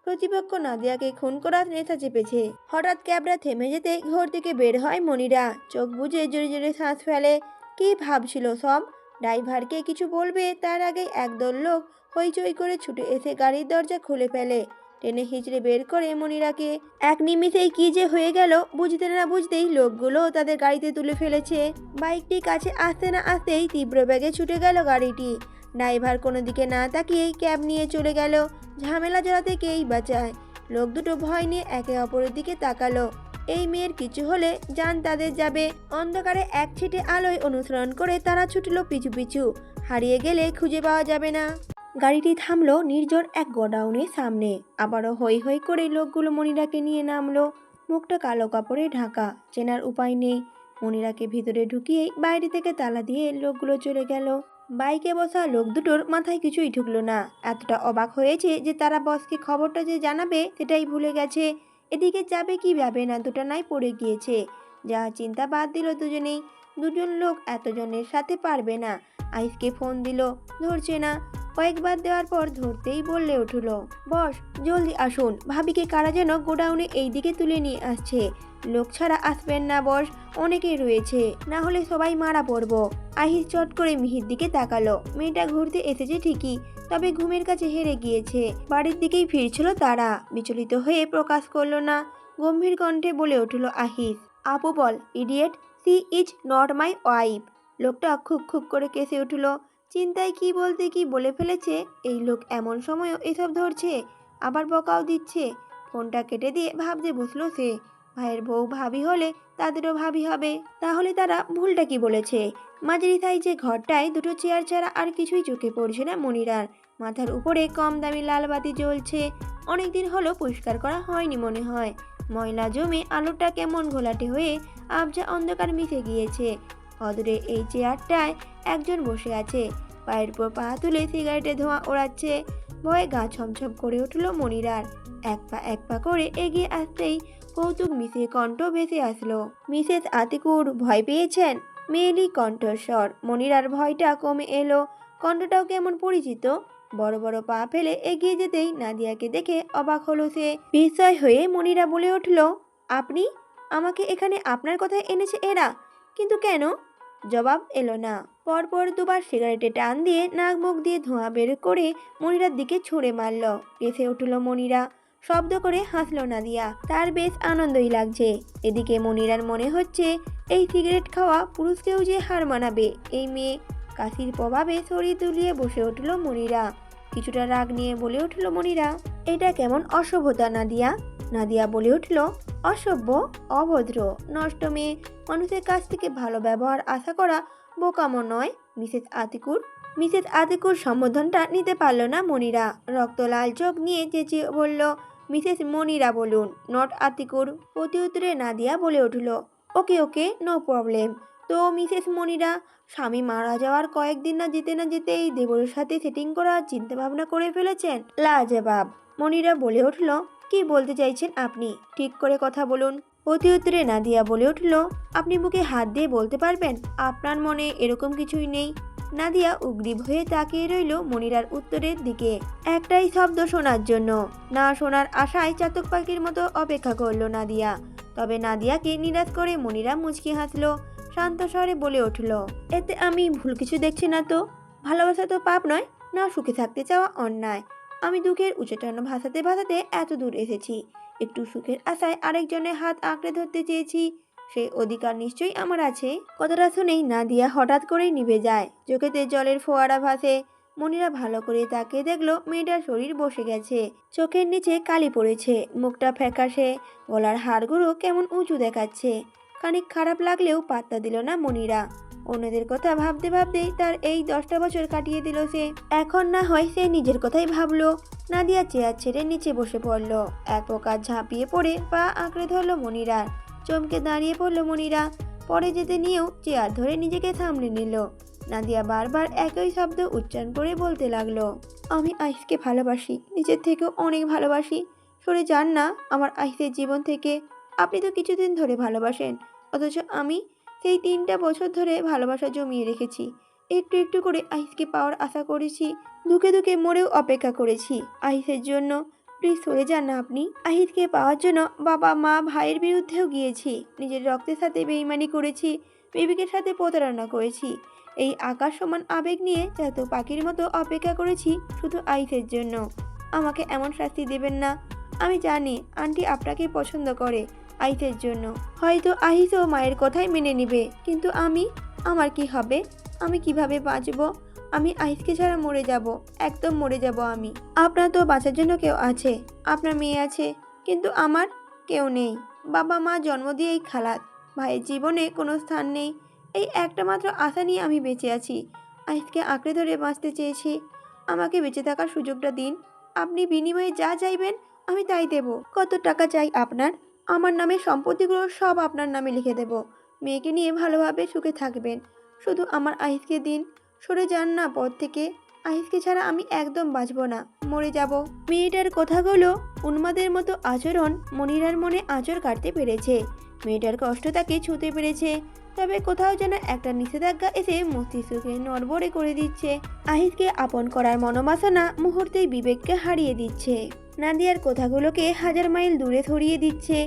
প্রতিপক্ষ নাদিয়াকে খুন করার নেশা চেপেছে। হঠাৎ ক্যাবটা থেমে যেতে ঘর থেকে বের হয় মনিরা। চোখ বুজে জোরে জোরে শ্বাস ফেলে। কি ভাবছিল সব? ড্রাইভারকে কিছু বলবে তার আগে একদল লোক হইচই করে ছুটে এসে গাড়ির দরজা খুলে ফেলে, টেনে হিঁচড়ে বের করে মনিরাকে। এক নিমিষেই কি যে হয়ে গেল বুঝতে না বুঝতেই লোকগুলো তাদের গাড়িতে তুলে ফেলেছে। বাইকটি কাছে আসতে না আসতেই তীব্র বেগে ছুটে গেল গাড়িটি। ড্রাইভার কোনো দিকে না তাকিয়েই ক্যাব নিয়ে চলে গেল। ঝামেলা জড়াতে কেই বাঁচায়। লোক দুটো ভয় নিয়ে একে অপরের দিকে তাকালো। এই মেয়ের কিছু হলে জান তাদের যাবে। অন্ধকারে এক ছিটে আলোয় অনুসরণ করে তারা ছুটল পিছু পিছু। হারিয়ে গেলে খুঁজে পাওয়া যাবে না। গাড়িটি থামলো নির্জন এক গোডাউনের সামনে। আবারও হৈ হৈ করে লোকগুলো মনিরাকে নিয়ে নামলো। মুখটা কালো কাপড়ে ঢাকা, চেনার উপায় নেই। মনিরাকে ভিতরে ঢুকিয়েই বাইরে থেকে তালা দিয়ে লোকগুলো চলে গেল। বাইকে বসা লোক দুটোর মাথায় কিছুই ঢুকলো না। এতটা অবাক হয়েছে যে তারা বসকে খবরটা যে জানাবে সেটাই ভুলে গেছে। এদিকে যাবে কি যাবে না দুটানায় পড়ে গিয়েছে। যা চিন্তা বাদ দিল দুজনেই। দুজন লোক এতজনের সাথে পারবে না। আইসকে ফোন দিল, ধরছে না। কয়েকবার দেওয়ার পর ধরতেই বললে উঠল, বস জলদি আসুন, ভাবিকে কারা যেন গোডাউনে এই দিকে তুলে নিয়ে আসছে। লোক ছাড়া আসবেন না বস, অনেকেই রয়েছে, না হলে সবাই মারা পড়ব। আহির চট করে মিহির দিকে তাকালো। মেয়েটা ঘুরতে এসেছে ঠিকই, তবে ঘুমের কাছে হেরে গিয়েছে। বাড়ির দিকেই ফিরছিল তারা। বিচলিত হয়ে প্রকাশ করলো না। গম্ভীর কণ্ঠে বলে উঠল আহিস, আপু বল idiot, she is not my wife. লোকটা খুব খুব করে কেসে উঠল। চিন্তায় কি বলতে কি বলে ফেলেছে। এই লোক এমন সময়ও এসব ধরছে, আবার বকাও দিচ্ছে। ফোনটা কেটে দিয়ে ভাবতে বসলো সে। ভাইয়ের বউ ভাবি হলে তাদেরও ভাবি হবে। তাহলে তারা ভুলটা কি বলেছে? মাঝারি সাইজে ঘরটায় দুটো চেয়ার ছাড়া আর কিছুই চোখে পড়ছে না মনিরার। মাথার উপরে কম দামি লাল বাতি জ্বলছে। অনেকদিন হলো পরিষ্কার করা হয়নি মনে হয়। ময়লা জমে আলোটা কেমন ঘোলাটে হয়ে আবজা অন্ধকার মিশে গিয়েছে। অদূরে এই চেয়ারটায় একজন বসে আছে। পায়ের উপর পা তুলে সিগারেটে ধোঁয়া ওড়াচ্ছে। ভয়ে গা ছমছম করে উঠল মনিরার। এক পা করে এগিয়ে আসতেই কৌতুক মিশিয়ে কণ্ঠ ভেসে আসলো, মিসেস আতিকুর ভয় পেয়েছেন? মেয়েলি কণ্ঠস্বর। মনিরার ভয়টা কমে এলো। কণ্ঠটাও কেমন পরিচিত। বড় বড় পা ফেলে এগিয়ে যেতেই নাদিয়াকে দেখে অবাক হলো সে। বিস্ময় হয়ে মনিরা বলে উঠল, আপনি? আমাকে এখানে আপনার কথায় এনেছে এরা, কিন্তু কেন? জবাব এলো না। পরপর দুবার সিগারেটে টান দিয়ে নাক মুখ দিয়ে ধোঁয়া বের করে মনিরার দিকে ছুঁড়ে মারল। কেসে উঠল মনিরা। শব্দ করে হাসল নাদিয়া। তার বেশ আনন্দই লাগছে। এদিকে মনিরার মনে হচ্ছে এই সিগারেট খাওয়া পুরুষকেও যে হার মানাবে এই মেয়ে। কাশির প্রভাবে শরীর তুলিয়ে বসে উঠল মনিরা। কিছুটা রাগ নিয়ে বলে উঠল মনিরা, এটা কেমন অসভ্যতা নাদিয়া? নাদিয়া বলে উঠল, অসভ্য, অভদ্র, নষ্ট মেয়ে। মানুষের কাছ থেকে ভালো ব্যবহার আশা করা বোকামো নয় মিসেস আতিকুর। মিসেস আতিকুর সম্বোধনটা নিতে পারল না মনিরা। রক্ত লাল চোখ নিয়ে চেঁচিয়ে বলল, মিসেস মনিরা বলুন, নট আতিকুর। প্রতি উত্তরে নাদিয়া বলে উঠল, ওকে ওকে, নো প্রবলেম। তো মিসেস মনিরা, স্বামী মারা যাওয়ার কয়েকদিন না যেতেই দেবরের সাথে সেটিং করার চিন্তা ভাবনা করে ফেলেছেন? লাজবাব। মনিরা বলে উঠল, কি বলতে চাইছেন আপনি? ঠিক করে কথা বলুন। প্রতি উত্তরে নাদিয়া বলে উঠল, আপনি বুকে হাত দিয়ে বলতে পারবেন আপনার মনে এরকম কিছুই নেই? নাদিয়া উগ্রীব হয়ে তাকিয়ে রইল মনিরার উত্তরের দিকে, একটাই শব্দ শোনার জন্য। না শোনার আশায় চাতক পাখির মতো অপেক্ষা করল নাদিয়া। তবে নাদিয়াকে নিরাশ করে মনিরা মুচকি হাসলো। শান্ত স্বরে বলে উঠল, এতে আমি ভুল কিছু দেখছি না তো। ভালোবাসা তো পাপ নয়, না সুখে থাকতে চাওয়া অন্যায়। আমি দুঃখের উচ্চাটন ভাসাতে ভাসাতে এত দূর এসেছি। একটু সুখের আশায় আরেকজনের হাত আঁকড়ে ধরতে চেয়েছি। সেই অধিকার নিশ্চয়ই আমার আছে। কথাটা শুনেই নাদিয়া হঠাৎ করেই নিভে যায়। চোখেতে জলের ফোয়ারা ভাসে। মনিরা ভালো করে তাকিয়ে দেখলো মেয়েটার শরীর বসে গেছে। চোখের নিচে কালি পড়েছে, মুখটা ফ্যাকাশে, গলার হাড়গুলো কেমন উঁচু দেখাচ্ছে। খানিক খারাপ লাগলেও পাত্তা দিল না মনিরা। অন্যদের কথা ভাবতে ভাবতেই তার এই 10টা বছর কাটিয়ে দিল সে। এখন না হয় সে নিজের কথাই ভাবলো। নাদিয়া চেয়ার ছেড়ে নিচে বসে পড়ল। এক প্রকার ঝাঁপিয়ে পড়ে পা আঁকড়ে ধরল মনিরার। চমকে দাঁড়িয়ে পড়ল মনিরা। পরে যেতে নিয়েও চেয়ার ধরে নিজেকে সামলে নিল। নাদিয়া বারবার একই শব্দ উচ্চারণ করে বলতে লাগলো, আমি আইসকে ভালোবাসি, নিজের থেকেও অনেক ভালোবাসি। সরে যান না আমার আইসের জীবন থেকে। আপনি তো কিছুদিন ধরে ভালোবাসেন, অথচ আমি সেই 3টা বছর ধরে ভালোবাসা জমিয়ে রেখেছি। একটু একটু করে আইসকে পাওয়ার আশা করেছি। দুঃখে দুঃখে মরেও অপেক্ষা করেছি আহিসের জন্য। প্লিজ সরে যান না আপনি। আহিতকে পাওয়ার জন্য বাবা মা ভাইয়ের বিরুদ্ধেও গিয়েছি। নিজের রক্তের সাথে বেইমানি করেছি, বিবেকের সাথে প্রতারণা করেছি। এই আকাশ সমান আবেগ নিয়ে যত পাখির মতো অপেক্ষা করেছি শুধু আইসের জন্য। আমাকে এমন শাস্তি দেবেন না। আমি জানি আন্টি আপনাকে পছন্দ করে আইসের জন্য। হয়তো আহিসও মায়ের কথাই মেনে নেবে, কিন্তু আমার কি হবে? আমি কিভাবে বাঁচবো? আমি আইসকে ছাড়া মরে যাব, একদম মরে যাব আমি। আপনার তো বাঁচার জন্য কেউ আছে, আপনার মেয়ে আছে, কিন্তু আমার কেউ নেই। বাবা মা জন্ম দিয়েই খালাস, ভাইয়ের জীবনে কোনো স্থান নেই। এই একটা মাত্র আশা নিয়ে আমি বেঁচে আছি। আইসকে আঁকড়ে ধরে বাঁচতে চেয়েছি। আমাকে বেঁচে থাকার সুযোগটা দিন। আপনি বিনিময়ে যা চাইবেন আমি তাই দেব। কত টাকা চাই আপনার? আমার নামে সম্পত্তিগুলো সব আপনার নামে লিখে দেব। মেয়েকে নিয়ে ভালোভাবে সুখে থাকবেন। শুধু আমার আইসকে দিন। সরে যান না পথ থেকে। আহিসকে ছাড়া আমি একদম বাঁচব না, মরে যাব। মেয়েটার কথাগুলো উন্মাদের মতো আচরণ মনিরার মনে আঁচড় কাটতে পেরেছে। মেয়েটার কষ্ট তাকে ছুঁতে পেরেছে, তবে কোথাও যেন একটা নিষেধাজ্ঞা এসে মস্তিষ্ককে নড়বড়ে করে দিচ্ছে। আহিসকে আপন করার মনোবাসনা মুহূর্তেই বিবেককে হারিয়ে দিচ্ছে। নাদিয়ার কথাগুলোকে হাজার মাইল দূরে সরিয়ে দিচ্ছে।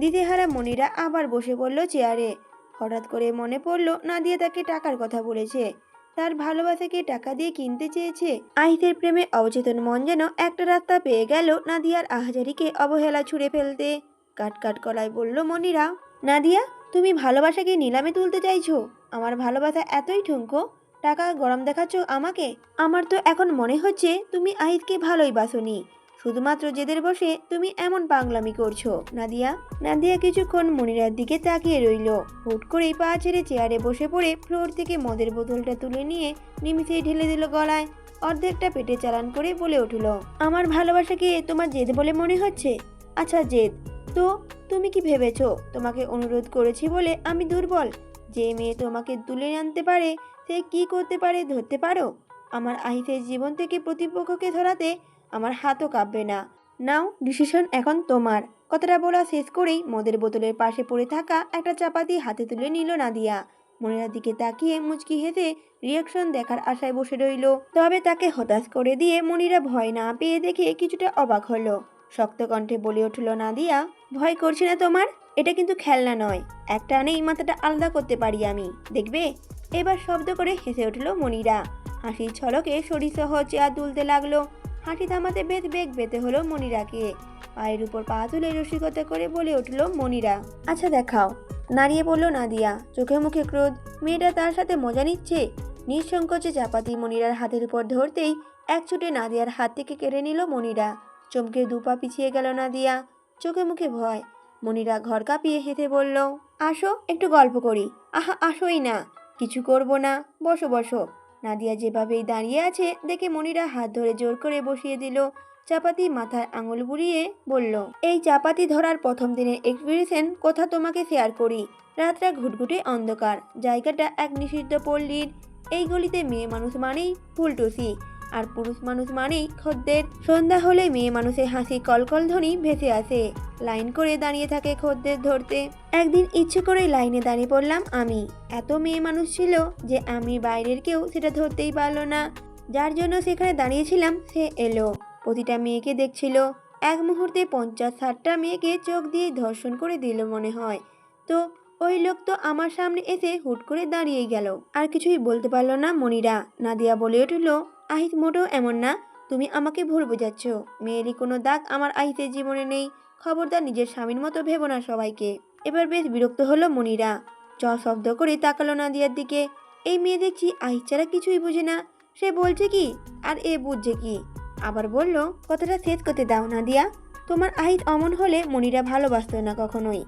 দিশেহারা মনিরা আবার বসে পড়ল চেয়ারে। হঠাৎ করে মনে পড়ল নাদিয়া তাকে টাকার কথা বলেছে। তার ভালোবাসাকে টাকা দিয়ে কিনতে চেয়েছে। আহিসের প্রেমে অবচেতন মন যেন একটা রাস্তা পেয়ে গেল নাদিয়ার আহাজারিকে অবহেলা ছুঁড়ে ফেলতে। কাট কাট গলায় বলল মনিরা, নাদিয়া, তুমি ভালোবাসাকে নিলামে তুলতে চাইছো? আমার ভালোবাসা এতই ঠুনকো? টাকা গরম দেখাচ্ছ আমাকে? আমার তো এখন মনে হচ্ছে তুমি আহিসকে ভালোই বাসনি। শুধুমাত্র জেদের বসে তুমি এমন পাগলামি করছো। নাদিয়া নাদিয়া কিছুক্ষণ মনিরার দিকে তাকিয়ে রইল। হুট করেই পা ছেড়ে চেয়ারে বসে পড়ে ফ্লোর থেকে মদের বোতলটা তুলে নিয়ে নিমিষেই ঢেলে দিল গলায়। অর্ধেকটা পেটে চালান করে বলে উঠল, আমার ভালোবাসাকে তোমার জেদ বলে মনে হচ্ছে? আচ্ছা জেদ তো তুমি কি ভেবেছো তোমাকে অনুরোধ করেছি বলে আমি দুর্বল? যে মেয়ে তোমাকে তুলে আনতে পারে সে কি করতে পারে ধরতে পারো? আমার আহিসের জীবন থেকে প্রতিপক্ষকে ধরাতে আমার হাতও কাঁপবে না। নাও, ডিসিশন এখন তোমার। কথাটা বলা শেষ করেই মদের বোতলের পাশে পড়ে থাকা একটা চাপাতি হাতে তুলে নিল নাদিয়া। মনিরার দিকে তাকিয়ে মুচকি হেসে রিয়াকশন দেখার আশায় বসে রইল। তবে তাকে হতাশ করে দিয়ে মনিরা ভয় না পেয়ে দেখে কিছুটা অবাক হলো। শক্ত কণ্ঠে বলে উঠল নাদিয়া, ভয় করছে না তোমার? এটা কিন্তু খেলনা নয়। একটা নেই মাথাটা আলাদা করতে পারি আমি, দেখবে? এবার শব্দ করে হেসে উঠল মনিরা। হাসির ছলকে শরীরসহ চেয়ার তুলতে লাগলো। হাসি থামাতে বেশ বেগ পেতে হলো মনিরাকে। পায়ের উপর পা তুলে রসিকতা করে বলে উঠল মনিরা, আচ্ছা দেখাও। নাড়িয়ে পড়ল নাদিয়া, চোখে মুখে ক্রোধ। মেয়েটা তার সাথে মজা নিচ্ছে। নিঃসংকোচে চাপাতি মনিরার হাতের উপর ধরতেই এক ছুটে নাদিয়ার হাত থেকে কেড়ে নিল মনিরা। চমকে দুপা পিছিয়ে গেল নাদিয়া, চোখে মুখে ভয়। মনিরা ঘর কাঁপিয়ে হেঁটে বলল, আসো একটু গল্প করি। আহা, আসোই না, কিছু করব না, বসো বসো। নাদিয়া যেভাবেই দাঁড়িয়ে আছে দেখে মনিরা হাত ধরে জোর করে বসিয়ে দিল। চাপাতি মাথায় আঙুল বুলিয়ে বলল, এই চাপাতি ধরার প্রথম দিনের এক্সপিরিয়েন্স কথা তোমাকে শেয়ার করি। রাতটা ঘুটঘুটে অন্ধকার, জায়গাটা এক নিষিদ্ধ পল্লীর। এই গলিতে মেয়ে মানুষ মানেই ফুলটুসি, আর পুরুষ মানুষ মানেই খদ্দের। সন্ধ্যা হলে মেয়ে মানুষের হাসি কলকল ধ্বনি ভেসে আসে। লাইন করে দাঁড়িয়ে থাকে খদ্দের ধরতে। একদিন ইচ্ছে করে লাইনে দাঁড়িয়ে পড়লাম আমি। এত মেয়ে মানুষ ছিল যে আমি বাইরের কেউ সেটা ধরতেই পারলো না। যার জন্য সেখানে দাঁড়িয়েছিলাম সে এলো। প্রতিটা মেয়েকে দেখছিল। এক মুহূর্তে 50-60টা মেয়েকে চোখ দিয়ে ধর্ষণ করে দিল মনে হয়। তো ওই লোক তো আমার সামনে এসে হুট করে দাঁড়িয়ে গেল। আর কিছুই বলতে পারলো না মনিরা। নাদিয়া বলে উঠল, আহিস মোটেও এমন না, তুমি আমাকে ভুল বোঝাচ্ছ। মেয়েরই কোনো দাগ আমার আহিসের জীবনে নেই। খবরদার নিজের স্বামীর মতো ভেবো না সবাইকে। এবার বেশ বিরক্ত হলো মনিরা। শব্দ করে তাকালো নাদিয়ার দিকে। এই মেয়ে দেখছি আহিস ছাড়া কিছুই বুঝে না। সে বলছে কি আর এ বুঝছে কি? আবার বলল, কথাটা শেষ করতে দাও নাদিয়া। তোমার আহিস অমন হলে মনিরা ভালোবাসত না কখনোই।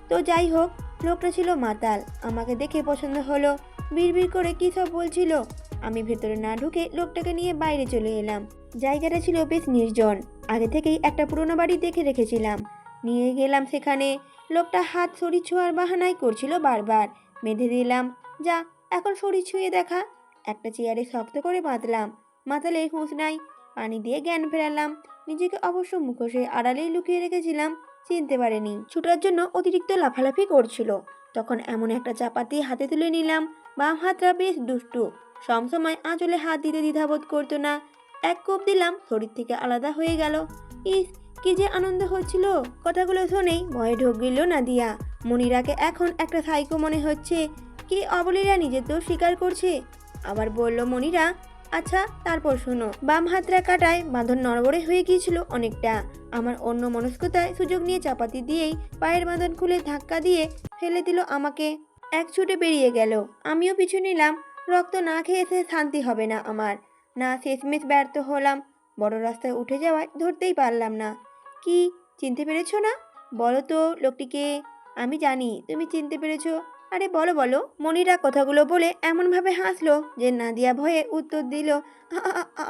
তো যাই হোক, লোকটা ছিল মাতাল। আমাকে দেখে পছন্দ হলো। বিড়বিড় করে কী সব বলছিল। আমি ভেতরে না ঢুকে লোকটাকে নিয়ে বাইরে চলে এলাম। জায়গাটা ছিল বেশ নির্জন। আগে থেকেই একটা পুরোনো বাড়ি দেখে রেখেছিলাম। নিয়ে গেলাম সেখানে। লোকটা হাত শরীর ছোঁয়ার বাহানাই করছিল বারবার। বেঁধে দিলাম, যা এখন শরীর ছুঁয়ে দেখা। একটা চেয়ারে শক্ত করে বাঁধলাম। মাথালে হুঁশ নাই। পানি দিয়ে জ্ঞান ফেরালাম। নিজেকে অবশ্য মুখোশের আড়ালেই লুকিয়ে রেখেছিলাম। চিনতে পারেনি। ছুটার জন্য অতিরিক্ত লাফালাফি করছিল। তখন এমন একটা চাপাতি হাতে তুলে নিলাম। বাম হাতটা বেশ দুষ্টু। সবসময় আঁচলে হাত দিতে দ্বিধাবোধ করতো না। এক কোপ দিলাম, শরীর থেকে আলাদা হয়ে গেল। ইস, কি যে আনন্দ হচ্ছিল। কথাগুলো শুনেই ভয়ে ঢোক গেল নাদিয়া। মনিরাকে এখন একটা সাইকো মনে হচ্ছে। কি অবলীলা নিজের দোষ স্বীকার করছে। আবার বলল মনিরা, আচ্ছা তারপর শোনো। বাম হাতটা কাটায় বাঁধন নড়বড়ে হয়ে গিয়েছিল অনেকটা। আমার অন্য মনস্কতায় সুযোগ নিয়ে চাপাতি দিয়েই পায়ের বাঁধন খুলে ধাক্কা দিয়ে ফেলে দিল আমাকে। এক ছুটে বেরিয়ে গেল। আমিও পিছু নিলাম। রক্ত না খেয়ে এসে শান্তি হবে না আমার। না শেষমেশ ব্যর্থ হলাম। বড় রাস্তায় উঠে যাওয়ায় ধরতেই পারলাম না। কি চিনতে পেরেছো না? বলো তো লোকটিকে। আমি জানি তুমি চিনতে পেরেছো। আরে বলো বলো। মনিরা কথাগুলো বলে এমনভাবে হাসলো যে নাদিয়া ভয়ে উত্তর দিল,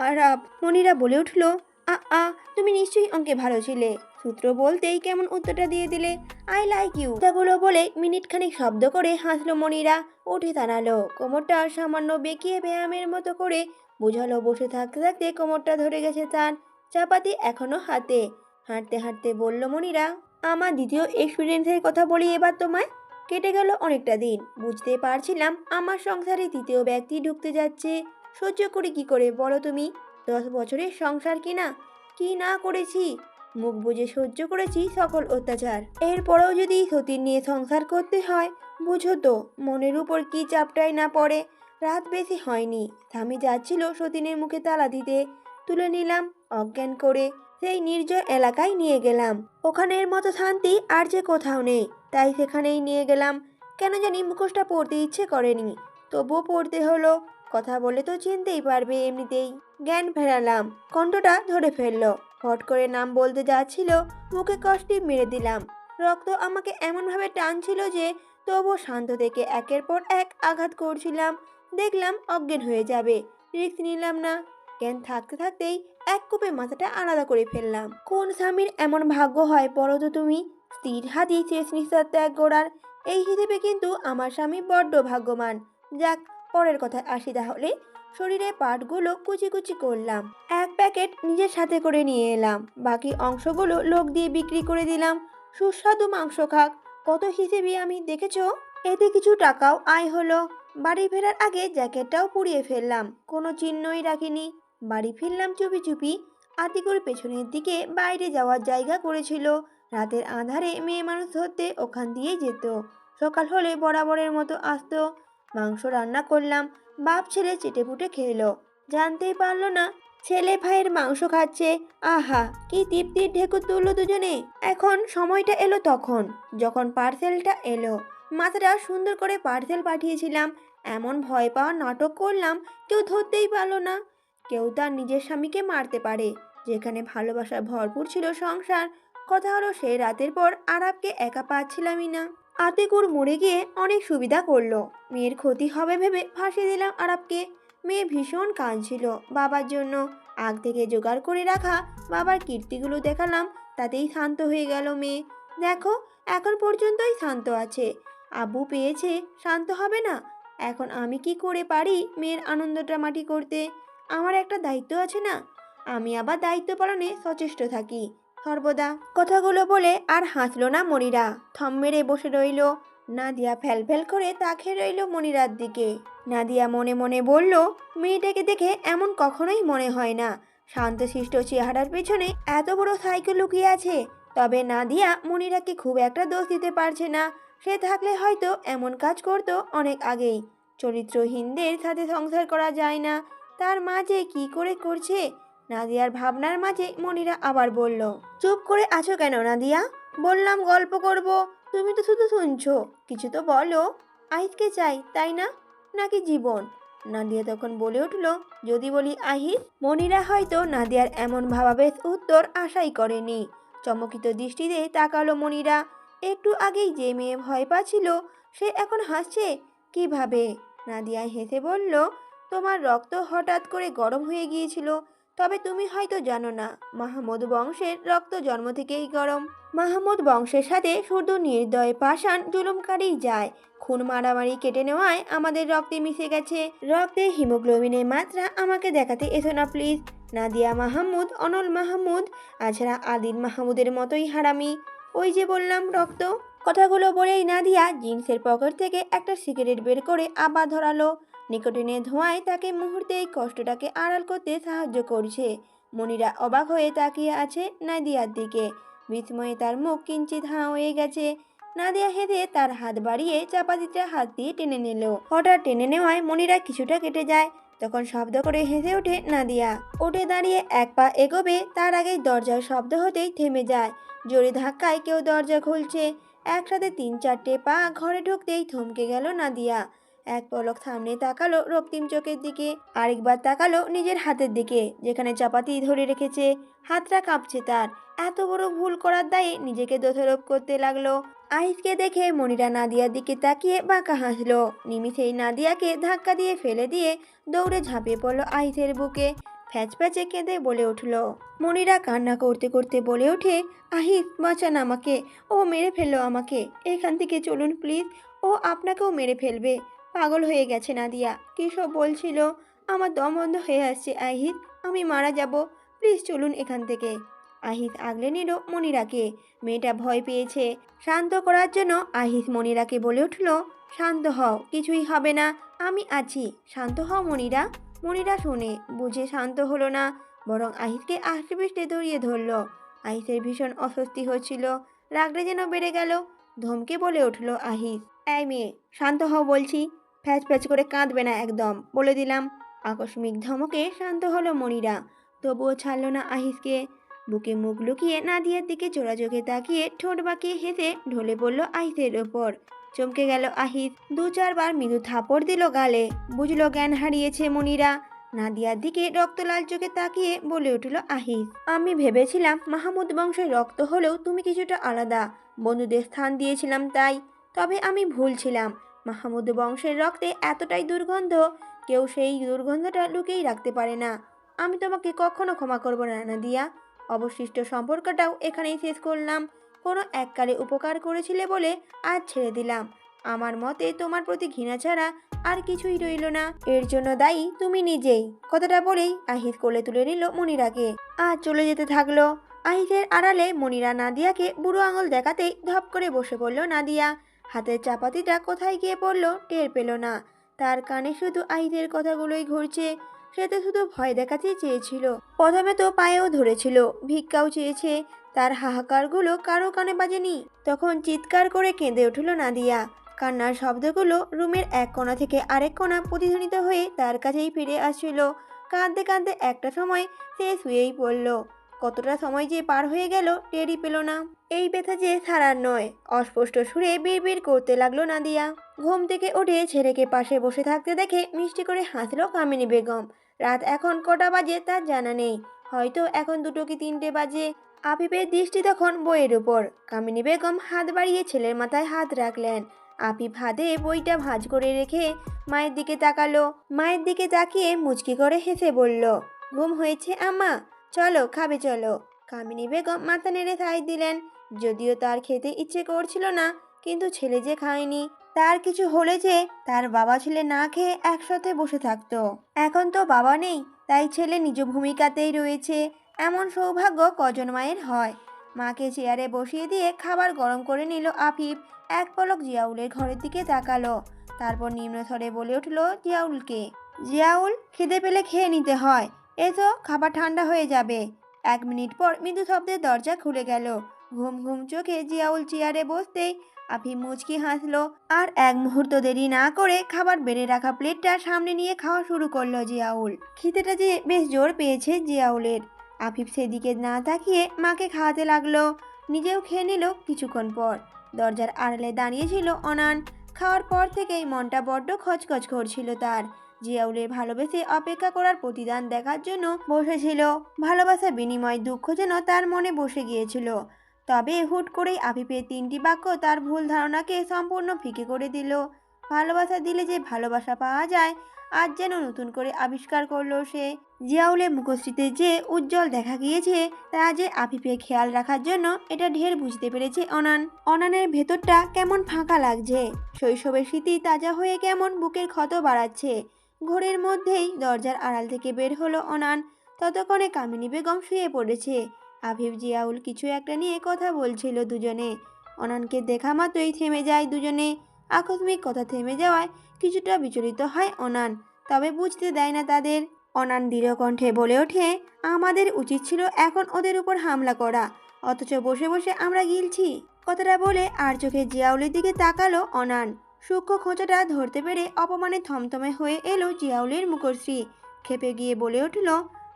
আরাব। মনিরা বলে উঠল, আ আ তুমি নিশ্চয়ই অঙ্কে ভালো ছিলে। সূত্র বলতেই কেমন উত্তরটা দিয়ে দিলে, আই লাইক ইউ। কথাগুলো বলে মিনিট খানিক শব্দ করে হাসলো মনিরা। উঠে দাঁড়ালো, কোমরটা সামান্য বেঁকিয়ে ব্যায়ামের মতো করে বুঝালো। বসে থাকতে থাকতে কোমরটা ধরে গেছে তার। চাপাতি এখনো হাতে। হাঁটতে হাঁটতে বলল মনিরা, আমার দ্বিতীয় এক্সপিরিয়েন্সের কথা বলি এবার তোমায়। কেটে গেল অনেকটা দিন। বুঝতে পারছিলাম আমার সংসারে তৃতীয় ব্যক্তি ঢুকতে যাচ্ছে। সহ্য করি কি করে বলো তুমি? 10 বছরের সংসার কিনা, কি না করেছি। মুখ বুজে সহ্য করেছি সকল অত্যাচার। এরপরেও যদি সতীর নিয়ে সংসার করতে হয়, বুঝো তো মনের উপর কি চাপটাই না পড়ে। রাত বেশি হয়নি, স্বামী যাচ্ছিল সতীনের মুখে তালা দিতে। তুলে নিলাম অজ্ঞান করে, সেই নির্জন এলাকায় নিয়ে গেলাম। ওখানের মতো শান্তি আর যে কোথাও নেই, তাই সেখানেই নিয়ে গেলাম। কেন জানি মুখোশটা পরতে ইচ্ছে করেনি, তবুও পরতে হলো। কথা বলে তো চিনতেই পারবে এমনিতেই। জ্ঞান ফেরালাম, কণ্ঠটা ধরে ফেললো। হট করে নাম বলতে যাচ্ছিল, মুখে কষ্টি মেরে দিলাম। রক্ত আমাকে এমনভাবে টানছিল যে তবুও শান্ত থেকে একের পর এক আঘাত করছিলাম। দেখলাম অজ্ঞান হয়ে যাবে, রিস্ক নিলাম না। জ্ঞান থাকতে থাকতেই এক কোপে মাথাটা আলাদা করে ফেললাম। কোন স্বামীর এমন ভাগ্য হয় বলো তো তুমি? স্ত্রীর হাতেই শেষ নিঃশ্বাস ত্যাগ করার। এই হিসেবে কিন্তু আমার স্বামী বড্ড ভাগ্যবান। যাক, পরের কথায় আসি তাহলে। শরীরে পাটগুলো কুচি কুচি করলাম। এক প্যাকেট নিজের সাথে করে নিয়ে এলাম। বাকি অংশগুলো লোক দিয়ে বিক্রি করে দিলাম। সুস্বাদু মাংস খাক, কত হিসেবে আমি দেখেছো। এতে কিছু টাকাও আয় হলো। বাড়ি ফেরার আগে জ্যাকেটটাও পুড়িয়ে ফেললাম, কোনো চিহ্নই রাখিনি। বাড়ি ফিরলাম চুপি চুপি। আতিকুর পেছনের দিকে বাইরে যাওয়ার জায়গা করেছিল। রাতের আঁধারে মেয়ে মানুষ ধরতে ওখান দিয়েই যেত। সকাল হলে বরাবরের মতো আসতো। মাংস রান্না করলাম। বাপ ছেলে চেটেপুটে খেলো। জানতেই পারলো না ছেলে ভাইয়ের মাংস খাচ্ছে। আহা, কি তৃপ্তির ঢেকুর তুললো দুজনে। এখন সময়টা এলো তখন, যখন পার্সেলটা এলো। মাথাটা সুন্দর করে পার্সেল পাঠিয়েছিলাম। এমন ভয় পাওয়ার নাটক করলাম, কেউ ধরতেই পারলো না। কেউ তার নিজের স্বামীকে মারতে পারে, যেখানে ভালোবাসা ভরপুর ছিল সংসার। কথা হলো সেই রাতের পর আরাবকে একা পাচ্ছিলামই না। আতিকুর মরে গিয়ে অনেক সুবিধা করলো। মেয়ের ক্ষতি হবে ভেবে ফাঁসিয়ে দিলাম আরাবকে। মেয়ে ভীষণ কাঁদছিল বাবার জন্য। আগ থেকে জোগাড় করে রাখা বাবার কীর্তিগুলো দেখালাম, তাতেই শান্ত হয়ে গেল মেয়ে। দেখো, এখন পর্যন্তই শান্ত আছে। আব্বু পেয়েছে, শান্ত হবে না? এখন আমি কি করে পারি মেয়ের আনন্দটা মাটি করতে? আমার একটা দায়িত্ব আছে না? আমি আবার দায়িত্ব পালনে সচেষ্ট থাকি সর্বদা। কথাগুলো বলে আর হাসলো না মনিরা, থম মেরে বসে রইল। নাদিয়া ফ্যাল ফ্যাল করে তাকিয়ে রইল মনিরার দিকে। নাদিয়া মনে মনে বলল, মেয়েটাকে দেখে এমন কখনোই মনে হয় না। শান্তশিষ্ট চেহারার পেছনে এত বড় সাইকো লুকিয়ে আছে। তবে নাদিয়া মনিরাকে খুব একটা দোষ দিতে পারছে না। সে থাকলে হয়তো এমন কাজ করতো অনেক আগেই। চরিত্রহীনদের সাথে সংসার করা যায় না। তার মাঝে কি করে করছে? নাদিয়ার ভাবনার মাঝে মনিরা আবার বলল, চুপ করে আছো কেন নাদিয়া? বললাম গল্প করব, তুমি তো শুধু শুনছো। কিছু তো বলো। আহিতকে চাই তাই না, নাকি জীবন? নাদিয়া তখন বলে উঠল, যদি বলি আহিত। মনিরা হয়তো নাদিয়ার এমন ভাবাবেশ উত্তর আশাই করেনি। চমকিত দৃষ্টিতে তাকালো মনিরা। একটু আগেই যে মেয়ে ভয় পাচ্ছিল, সে এখন হাসছে কিভাবে? নাদিয়া হেসে বলল, তোমার রক্ত হঠাৎ করে গরম হয়ে গিয়েছিল। তবে তুমি হয়তো জানো না, মাহমুদ বংশের রক্ত জন্ম থেকেই গরম। মাহমুদ বংশের সাথে শুধু নির্দয় পাষাণ জুলুমকারী যায়। খুন মারামারি কেটে নেওয়ায় আমাদের রক্তে মিশে গেছে। রক্তে হিমোগ্লোবিনের মাত্রা আমাকে দেখাতে এসো না প্লিজ। নাদিয়া মাহমুদ অনল মাহমুদ, আছাড়া আদিল মাহমুদের মতোই হারামি। ওই যে বললাম রক্ত। কথাগুলো বলেই নাদিয়া জিন্সের পকেট থেকে একটা সিগারেট বের করে আবার ধরালো। নিকোটিনের ধোঁয়ায় তাকে মুহূর্তেই কষ্টটাকে আড়াল করতে সাহায্য করছে। মনিরা অবাক হয়ে তাকিয়ে আছে নাদিয়ার দিকে। বিস্ময়ে তার মুখ কিঞ্চিত হাঁ হয়ে গেছে। নাদিয়া হেঁটে তার হাত বাড়িয়ে চাপাতিটা হাত দিয়ে টেনে নিল। হঠাৎ টেনে নেওয়ায় মনিরা কিছুটা কেটে যায়। তখন শব্দ করে হেসে ওঠে নাদিয়া। উঠে দাঁড়িয়ে এক পা এগোবে, তার আগেই দরজার শব্দ হতেই থেমে যায়। জোরে ধাক্কায় কেউ দরজা খুলছে। একসাথে ৩-৪টে পা ঘরে ঢুকতেই থমকে গেল নাদিয়া। এক পলক সামনে তাকালো রক্তিম চোখের দিকে, আরেকবার তাকালো নিজের হাতের দিকে যেখানে চাপাতি ধরে রেখেছে। হাতটা কাঁপছে তার। এত বড় ভুল করার দায়ে নিজেকে দোষারোপ করতে লাগলো। আহিসকে দেখে মনিরা নাদিয়ার দিকে তাকিয়ে বাঁকা হাসলো। নিমিষেই নাদিয়াকে ধাক্কা দিয়ে ফেলে দিয়ে দৌড়ে ঝাঁপিয়ে পড়লো আহিসের বুকে। ফ্যাচ ফ্যাচে কেঁদে বলে উঠল। মনিরা কান্না করতে করতে বলে ওঠে, আহিস বাঁচান আমাকে, ও মেরে ফেললো আমাকে, এখান থেকে চলুন প্লিজ, ও আপনাকেও মেরে ফেলবে। পাগল হয়ে গেছে নাদিয়া, কী সব বলছিল। আমার দম বন্ধ হয়ে আসছে আহিস, আমি মারা যাব, প্লিজ চলুন এখান থেকে। আহিস আগলে নিল মনিরাকে। মেয়েটা ভয় পেয়েছে। শান্ত করার জন্য আহিস মনিরাকে বলে উঠল, শান্ত হও, কিছুই হবে না, আমি আছি, শান্ত হও মনিরা। মনিরা শুনে বুঝে শান্ত হলো না, বরং আহিসকে আষ্টেপৃষ্টে জড়িয়ে ধরল। আহিসের ভীষণ অস্বস্তি হচ্ছিল, রাগটা যেন বেড়ে গেল। ধমকে বলে উঠল আহিস, এই মেয়ে, শান্ত হও বলছি, ফ্যাচ ফ্যাচ করে কাঁদবে না একদম, বলে দিলাম। আকস্মিক ধমকে শান্ত হলো মনিরা, তবুও ছাড়ল না আহিসকে। বুকে মুখ লুকিয়ে নাদিয়ার দিকে চোরা চোখে তাকিয়ে ঠোঁট বাঁকিয়ে হেসে ঢলে পড়ল আহিসের ওপর। চমকে গেল আহিস, ২-৪ বার মৃদু থাপড় দিল গালে। বুঝলো জ্ঞান হারিয়েছে মনিরা। নাদিয়ার দিকে রক্তলাল চোখে তাকিয়ে বলে উঠল আহিস, আমি ভেবেছিলাম মাহমুদ বংশের রক্ত হলেও তুমি কিছুটা আলাদা, বন্ধুদের স্থান দিয়েছিলাম তাই। তবে আমি ভুল ছিলাম। মাহমুদ বংশের রক্তে এতটাই দুর্গন্ধ, কেউ সেই দুর্গন্ধটা লুকিয়েই রাখতে পারে না। আমি তোমাকে কখনো ক্ষমা করব না নাদিয়া। অবশিষ্ট সম্পর্কটাও এখানেই শেষ করলাম। কোনো এককালে উপকার করেছিলে বলে আজ ছেড়ে দিলাম। আমার মতে তোমার প্রতি ঘৃণা ছাড়া আর কিছুই রইল না। এর জন্য দায়ী তুমি নিজেই। কথাটা বলেই আহিস কোলে তুলে নিল মনিরাকে। আর চলে যেতে থাকলো। আহিসের আড়ালে মনিরা নাদিয়াকে বুড়ো আঙুল দেখাতেই ধপ করে বসে পড়ল নাদিয়া। হাতের চাপাতিটা কোথায় গিয়ে পড়লো টের পেল না। তার কানে শুধু আহিসের কথাগুলোই ঘুরছে। সে তো শুধু ভয় দেখাতে চেয়েছিল। প্রথমে তো পায়েও ধরেছিল, ভিক্ষাও চেয়েছে। তার হাহাকারগুলো কারো কানে বাজেনি। তখন চিৎকার করে কেঁদে উঠল নাদিয়া। কান্নার শব্দগুলো রুমের এক কোণা থেকে আরেক কোণা প্রতিধ্বনিত হয়ে তার কাছেই ফিরে আসছিল। কাঁদতে কাঁদতে একটা সময় সে শুয়েই পড়ল। কতটা সময় যে পার হয়ে গেল টেরই পেল না। এই ব্যথা যে ছাড়ার নয়, অস্পষ্ট সুরে বিড়বিড় করতে লাগলো নাদিয়া। ঘুম থেকে উঠে ছেলেকে পাশে বসে থাকতে দেখে মিষ্টি করে হাসল কামিনী বেগম। রাত এখন কটা বাজে তার জানা নেই, হয়তো এখন 2 কি 3টে বাজে। আফিফের দৃষ্টি তখন বইয়ের উপর। কামিনী বেগম হাত বাড়িয়ে ছেলের মাথায় হাত রাখলেন। আফিফ হাতে বইটা ভাঁজ করে রেখে মায়ের দিকে তাকালো। মায়ের দিকে তাকিয়ে মুচকি করে হেসে বলল, ঘুম হয়েছে আম্মা, চলো খাবে চলো। কামিনী বেগম মাথা নেড়ে সায় দিলেন। যদিও তার খেতে ইচ্ছে করছিল না, কিন্তু ছেলে যে খায়নি, তার কিছু হলে যে তার বাবা ছেলে না খেয়ে একসাথে বসে থাকতো। এখন তো বাবা নেই, তাই ছেলে নিজ ভূমিকাতেই রয়েছে। এমন সৌভাগ্য কজন মায়ের হয়। মাকে চেয়ারে বসিয়ে দিয়ে খাবার গরম করে নিল আফিফ। এক পলক জিয়াউলের ঘরের দিকে তাকালো, তারপর নিম্নস্বরে বলে উঠল জিয়াউলকে, জিয়াউল, খিদে পেলে খেয়ে নিতে হয়, এসো খাবার ঠান্ডা হয়ে যাবে। 1 মিনিট পর মৃদু শব্দে দরজা খুলে গেল। ঘুম ঘুম চোখে জিয়াউল চেয়ারে বসতেই আফিফ মুচকি হাসলো। আর এক মুহূর্ত দেরি না করে খাবার বেড়ে রাখা প্লেটটা সামনে নিয়ে খাওয়া শুরু করলো জিয়াউল। খিদেটা যে বেশ জোর পেয়েছে জিয়াউলের। আফিফ সেদিকে না তাকিয়ে মাকে খাওয়াতে লাগলো, নিজেও খেয়ে নিল কিছুক্ষণ পর। দরজার আড়ালে দাঁড়িয়েছিল অনান। খাওয়ার পর থেকেই মনটা বড্ড খচখচ করছিল তার। জিয়াউলের ভালোবেসে অপেক্ষা করার প্রতিদান দেখার জন্য বসেছিল। ভালোবাসা বিনিময় দুঃখ যেন তার মনে বসে গিয়েছিল। তবে হুট করেই আফিফের 3টি বাক্য তার ভুল ধারণাকে সম্পূর্ণ ফিকে করে দিল। ভালোবাসা দিলে যে ভালোবাসা পাওয়া যায়, আজ যেন নতুন করে আবিষ্কার করলো সে। জিয়াউলের মুখশ্রীতে যে উজ্জ্বল দেখা গিয়েছে, তা যে আফিফের খেয়াল রাখার জন্য, এটা ঢের বুঝতে পেরেছে অনান। অনানের ভেতরটা কেমন ফাঁকা লাগছে। শৈশবের স্মৃতি তাজা হয়ে কেমন বুকের ক্ষত বাড়াচ্ছে। ঘোরের মধ্যেই দরজার আড়াল থেকে বের হলো অনান। ততক্ষণে কামিনী বেগম শুয়ে পড়েছে। আফিফ জিয়াউল কিছু একটা নিয়ে কথা বলছিল দুজনে। অনানকে দেখা মাত্রই থেমে যায় দুজনে। আকস্মিক কথা থেমে যাওয়ায় কিছুটা বিচলিত হয় অনান, তবে বুঝতে দেয় না তাদের। অনান দৃঢ় কণ্ঠে বলে ওঠে, আমাদের উচিত ছিল এখন ওদের উপর হামলা করা, অথচ বসে বসে আমরা গিলছি। কথাটা বলে আর চোখে জিয়াউলের দিকে তাকালো অনান। সূক্ষ্ম খোঁচাটা ধরতে পেরে অপমানে থমথমে হয়ে এলো জিয়াউলের মুখশ্রী। খেপে গিয়ে বলে উঠল,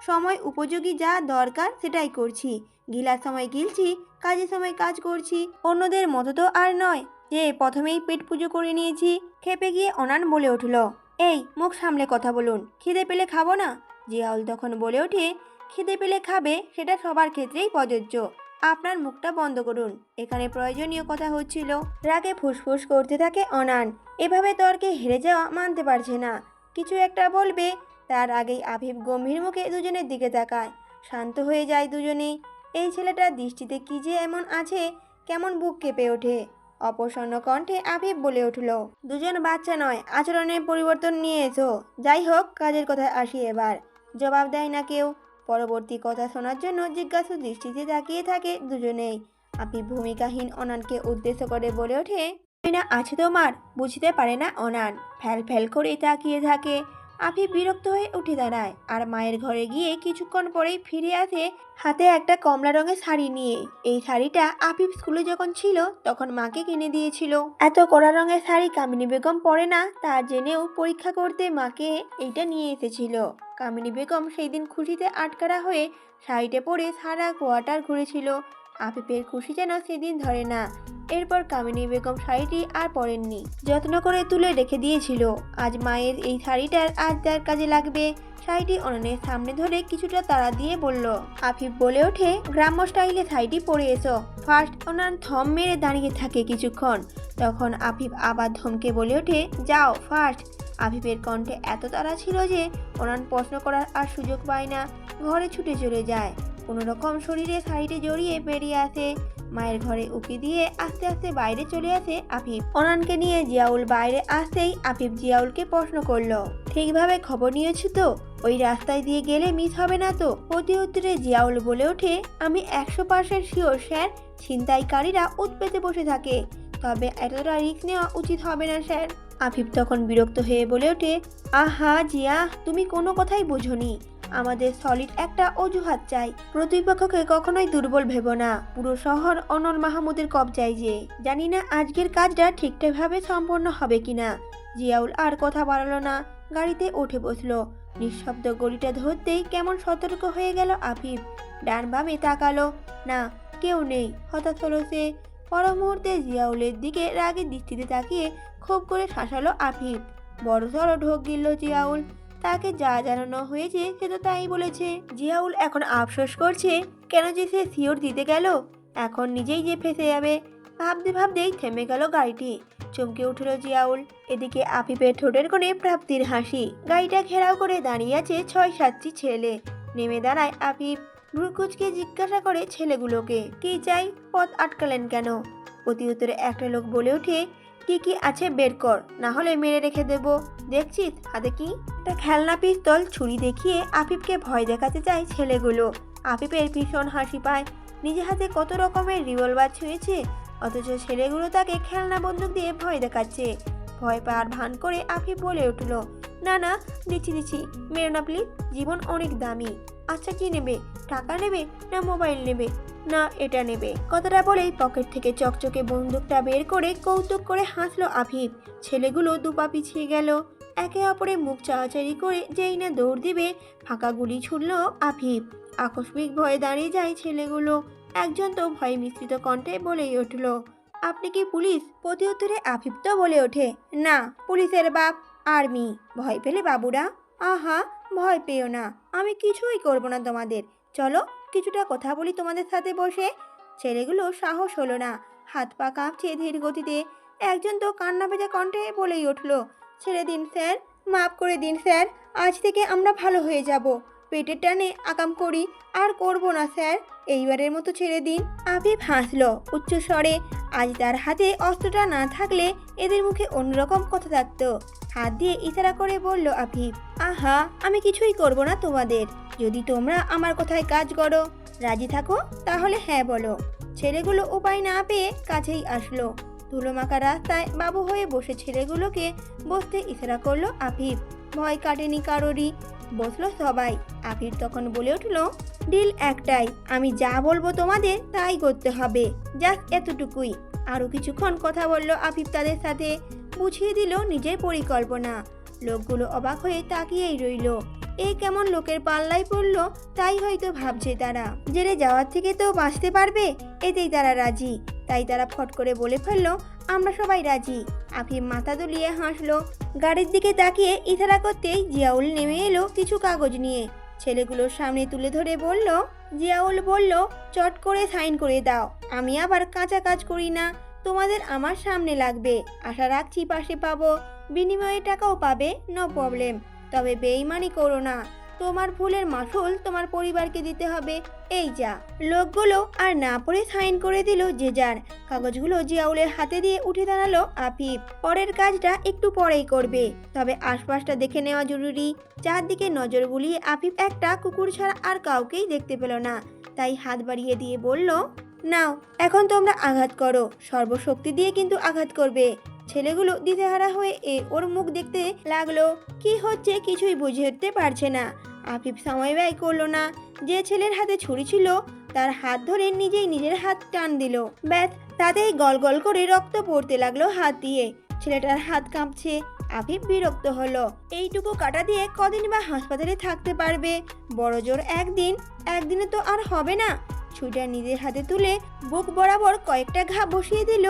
সময় উপযোগী যা দরকার সেটাই করছি। গিলার সময় গিলছি, কাজের সময় কাজ করছি। অন্যদের মতো তো আর নয় যে প্রথমেই পেট পুজো করে নিয়েছি। খেপে গিয়ে অনান বলে উঠল, এই মুখ সামলে কথা বলুন, খিদে পেলে খাবো না? জিয়াউল তখন বলে ওঠে, খিদে পেলে খাবে সেটা সবার ক্ষেত্রেই প্রযোজ্য। আপনার মুখটা বন্ধ করুন, এখানে প্রয়োজনীয় কথা হচ্ছিল। রাগে ফুসফুস করতে থাকে অনান। এভাবে তর্কে হেরে যাওয়া মানতে পারছে না। কিছু একটা বলবে, তার আগেই আফিফ গম্ভীর মুখে দুজনের দিকে তাকায়। শান্ত হয়ে যায় দুজনেই। এই ছেলেটার দৃষ্টিতে কি যে এমন আছে, কেমন বুক কেঁপে ওঠে। অপ্রসন্ন কণ্ঠে আফিফ বলে উঠল, দুজন বাচ্চা নয়, আচরণের পরিবর্তন নিয়ে এসো। যাই হোক, কাজের কথায় আসি এবার। জবাব দেয় না কেউ। পরবর্তী কথা শোনার জন্য জিজ্ঞাসু দৃষ্টিতে তাকিয়ে থাকে দুজনেই। আফিফ ভূমিকাহীন অনানকে উদ্দেশ্য করে বলে ওঠে, না আছে তোমার? বুঝতে পারে না অনান। ফ্যাল ফ্যাল করে তাকিয়ে থাকে। আফিফ বিরক্ত হয়ে উঠে দাঁড়ায় আর মায়ের ঘরে গিয়ে কিছুক্ষণ পরেই ফিরে আসে হাতে একটা কমলা রঙের শাড়ি নিয়ে। এই শাড়িটা আফিফ স্কুলে যখন ছিল তখন মাকে কিনে দিয়েছিল। এত কড়া রঙের শাড়ি কামিনী বেগম পরে না, তা জেনেও পরীক্ষা করতে মাকে এইটা নিয়ে এসেছিল। কামিনী বেগম সেই দিন খুশিতে আটকারা হয়ে শাড়িটা পরে সারা কোয়ার্টার ঘুরেছিল। আফিফের খুশি যেন সেদিন ধরে না। এরপর কামিনী বেগম শাড়িটি আর পরেননি, যত্ন করে তুলে রেখে দিয়েছিল। আজ মায়ের এই শাড়িটার আজ তার কাজে লাগবে। শাড়িটি অননের সামনে ধরে কিছুটা তাড়া দিয়ে বলল। আফিফ বলে ওঠে, গ্রাম্য স্টাইলে শাড়িটি পরে এসো। ফার্স্ট অনন থম মেরে দাঁড়িয়ে থাকে কিছুক্ষণ। তখন আফিফ আবার ধমকে বলে ওঠে, যাও ফার্স্ট। আফিফের কণ্ঠে এত তাড়া ছিল যে অনন প্রশ্ন করার আর সুযোগ পায় না। ঘরে ছুটে চলে যায়। কোনো রকম শরীরে শাড়িটি জড়িয়ে বেরিয়ে আসে। মায়ের ঘরে উকি দিয়ে আস্তে আস্তে বাইরে চলে আসে আফিফ। অনানকে নিয়ে জিয়াউল বাইরে আসতেই আফিফ জিয়াউলকে প্রশ্ন করলো, ঠিকভাবে খবর নিয়েছো তো? ওই রাস্তায় দিয়ে গেলে মিস হবে না তো? প্রতি উত্তরে জিয়াউল বলে ওঠে, আমি 100% শিওর স্যার। ছিনতাইকারীরা উৎপেতে বসে থাকে, তবে এতটা রিস্ক নেওয়া উচিত হবে না স্যার। আফিফ তখন বিরক্ত হয়ে বলে ওঠে, আহা জিয়া, তুমি কোনো কথাই বোঝোনি। আমাদের সলিড একটা অজুহাত চাই। প্রতিপক্ষকে কখনোই দুর্বল ভেবো না। পুরো শহর অনর মাহমুদের কবজায় যে। জানি না আজকের কাজটা ঠিকঠাকভাবে সম্পন্ন হবে কিনা। জিয়াউল আর কথা বাড়ালো না, গাড়িতে উঠে বসলো। নিঃশব্দ গলিটা ধরতেই কেমন সতর্ক হয়ে গেল আফিফ। ডান বামে তাকালো, না কেউ নেই। হঠাৎ হলো সে। পর মুহূর্তে জিয়াউলের দিকে রাগের দৃষ্টিতে তাকিয়ে খুব করে শাসালো আফিফ। বড়সড় ঢোক গিলল জিয়াউল। তাকে যা জানানো হয়েছে সে তো তাই বলেছে। জিয়াউল এখন আফসোস করছে, কেন যে সে শিওর দিতে গেল। এখন নিজেই যে ফেসে যাবে। ভাবতে ভাবতেই থেমে গেল গাড়িটি। চমকে উঠল জিয়াউল। এদিকে আফিফের ঠোঁটের কোণে প্রাপ্তির হাসি। গাড়িটা ঘেরাও করে দাঁড়িয়ে আছে 6-7টি ছেলে। নেমে দাঁড়ায় আফিফ। ভ্রুকুচকে জিজ্ঞাসা করে ছেলেগুলোকে, কি চাই? পথ আটকালেন কেন? প্রতি উত্তরে একটা লোক বলে ওঠে, কি কি আছে বের কর, না হলে মেরে রেখে দেব। দেখছিস হাতে কি? একটা খেলনা পিস্তল ছুরি দেখিয়ে আফিফকে ভয় দেখাতে চায় ছেলেগুলো। আফিফের ভীষণ হাসি পায়। নিজে হাতে কত রকমের রিভলভার ছুঁয়েছে, অথচ ছেলেগুলো তাকে খেলনা বন্দুক দিয়ে ভয় দেখাচ্ছে। ভয় পাওয়ার ভান করে আফিফ বলে উঠল, না না, দিচ্ছি, মেরো না প্লিজ, জীবন অনেক দামি। আচ্ছা কি নেবে? টাকা নেবে না মোবাইল নেবে? না এটা নেবে। কথাটা বলেই পকেট থেকে চকচকে বন্দুকটা বের করে কৌতুক করে হাসলো আফিফ। ছেলেগুলো দুপা পিছিয়ে গেল। একে অপরে মুখ চাওয়াচাড়ি করে যেই না দৌড় দিবে, ফাঁকা গুলি ছুড়ল আফিফ। আকস্মিক ভয়ে দাঁড়িয়ে যায় ছেলেগুলো। একজন তো ভয় মিশ্রিত কণ্ঠে বলেই উঠল, আপনি কি পুলিশ? প্রতি উত্তরে আফিফ তো বলে ওঠে, না, পুলিশের বাপ আর্মি। ভয় পেলে বাবুরা? আহা, ভয় পেও না, আমি কিছুই করব না তোমাদের। চলো কিছুটা কথা বলি তোমাদের সাথে বসে। ছেলেগুলো সাহস হলো না, হাত পা কাঁপছে ধীর গতিতে। একজন তো কান্না ভেজা কণ্ঠে বলেই উঠল, ছেড়ে দিন স্যার, মাফ করে দিন স্যার, আজ থেকে আমরা ভালো হয়ে যাব। পেটের টানে আকাম করি, আর করব না স্যার, এইবারের মতো ছেড়ে দিন। আফিফ হাসলো উচ্চ স্বরে। আজ তার হাতে অস্ত্রটা না থাকলে এদের মুখে অন্যরকম কথা থাকতো। হাত দিয়ে ইশারা করে বলল আফিফ, আহা, আমি কিছুই করব না তোমাদের, যদি তোমরা আমার কথায় কাজ করো। রাজি থাকো তাহলে হ্যাঁ বলো। ছেলেগুলো উপায় না পেয়ে কাছেই আসলো। ধুলোমাখা রাস্তায় বাবু হয়ে বসে ছেলেগুলোকে বসতে ইশারা করলো আফিফ। ভয় কাটেনি কারোরই। বসলো সবাই। আফিফ তখন বলে উঠল, ডিল একটাই, আমি যা বলবো তোমাদের তাই করতে হবে, জাস্ট এতটুকুই। আরও কিছুক্ষণ কথা বলল আফিফ তাদের সাথে, বুঝিয়ে দিল নিজের পরিকল্পনা। লোকগুলো অবাক হয়ে তাকিয়েই রইল। এ কেমন লোকের পাল্লায় পড়ল, তাই হয়তো ভাবছে তারা। জেলে যাওয়ার থেকে তো বাঁচতে পারবে, এতেই তারা রাজি। তাই তারা ফট করে বলে ফেলল, আমরা সবাই রাজি। আফিফ মাথা দুলিয়ে হাসলো। গাড়ির দিকে তাকিয়ে ইশারা করতেই জিয়াউল নেমে এলো কিছু কাগজ নিয়ে। ছেলেগুলোর সামনে তুলে ধরে বলল, জিয়াউল বলল, চট করে সাইন করে দাও, আমি আবার কাঁচা কাজ করি না, তোমাদের আমার সামনে লাগবে, আশা রাখছি পাশে পাবো, বিনিময়ে টাকাও পাবে, নো প্রবলেম। তবে বেইমানি করো না, তোমার ভুলের মাসুল তোমার পরিবারকে দিতে হবে, এই যা। লোকগুলো আর না পড়ে সাইন করে দিল যে যার। কাগজগুলো জিয়াউলের হাতে দিয়ে উঠে দাঁড়ালো আফিফ। পরের কাজটা একটু পরেই করবে, তবে আশপাশটা দেখে নেওয়া জরুরি। চারদিকে নজর বুলিয়ে আফিফ একটা কুকুর ছাড়া আর কাউকেই দেখতে পেল না, তাই হাত বাড়িয়ে দিয়ে বলল, নাও এখন তোমরা আঘাত করো, সর্বশক্তি দিয়ে কিন্তু আঘাত করবে। ছেলেগুলো দিশেহারা হয়ে ওর মুখ দেখতে লাগলো। কি হচ্ছে কিছুই বুঝে উঠতে পারছে না। আফিফ সময় ব্যয় করলো না। যে ছেলের হাতে ছুরি ছিল তার হাত ধরে নিজেই নিজের হাত টান দিল। ব্যাস, তাতেই গল গল করে রক্ত পড়তে লাগলো হাত দিয়ে। ছেলেটার হাত কাঁপছে। আফিফ বিরক্ত হলো। এইটুকু কাটা দিয়ে কদিন বা হাসপাতালে থাকতে পারবে? বড় জোর একদিনে তো আর হবে না। ছুরিটা নিজের হাতে তুলে বুক বরাবর কয়েকটা ঘা বসিয়ে দিল,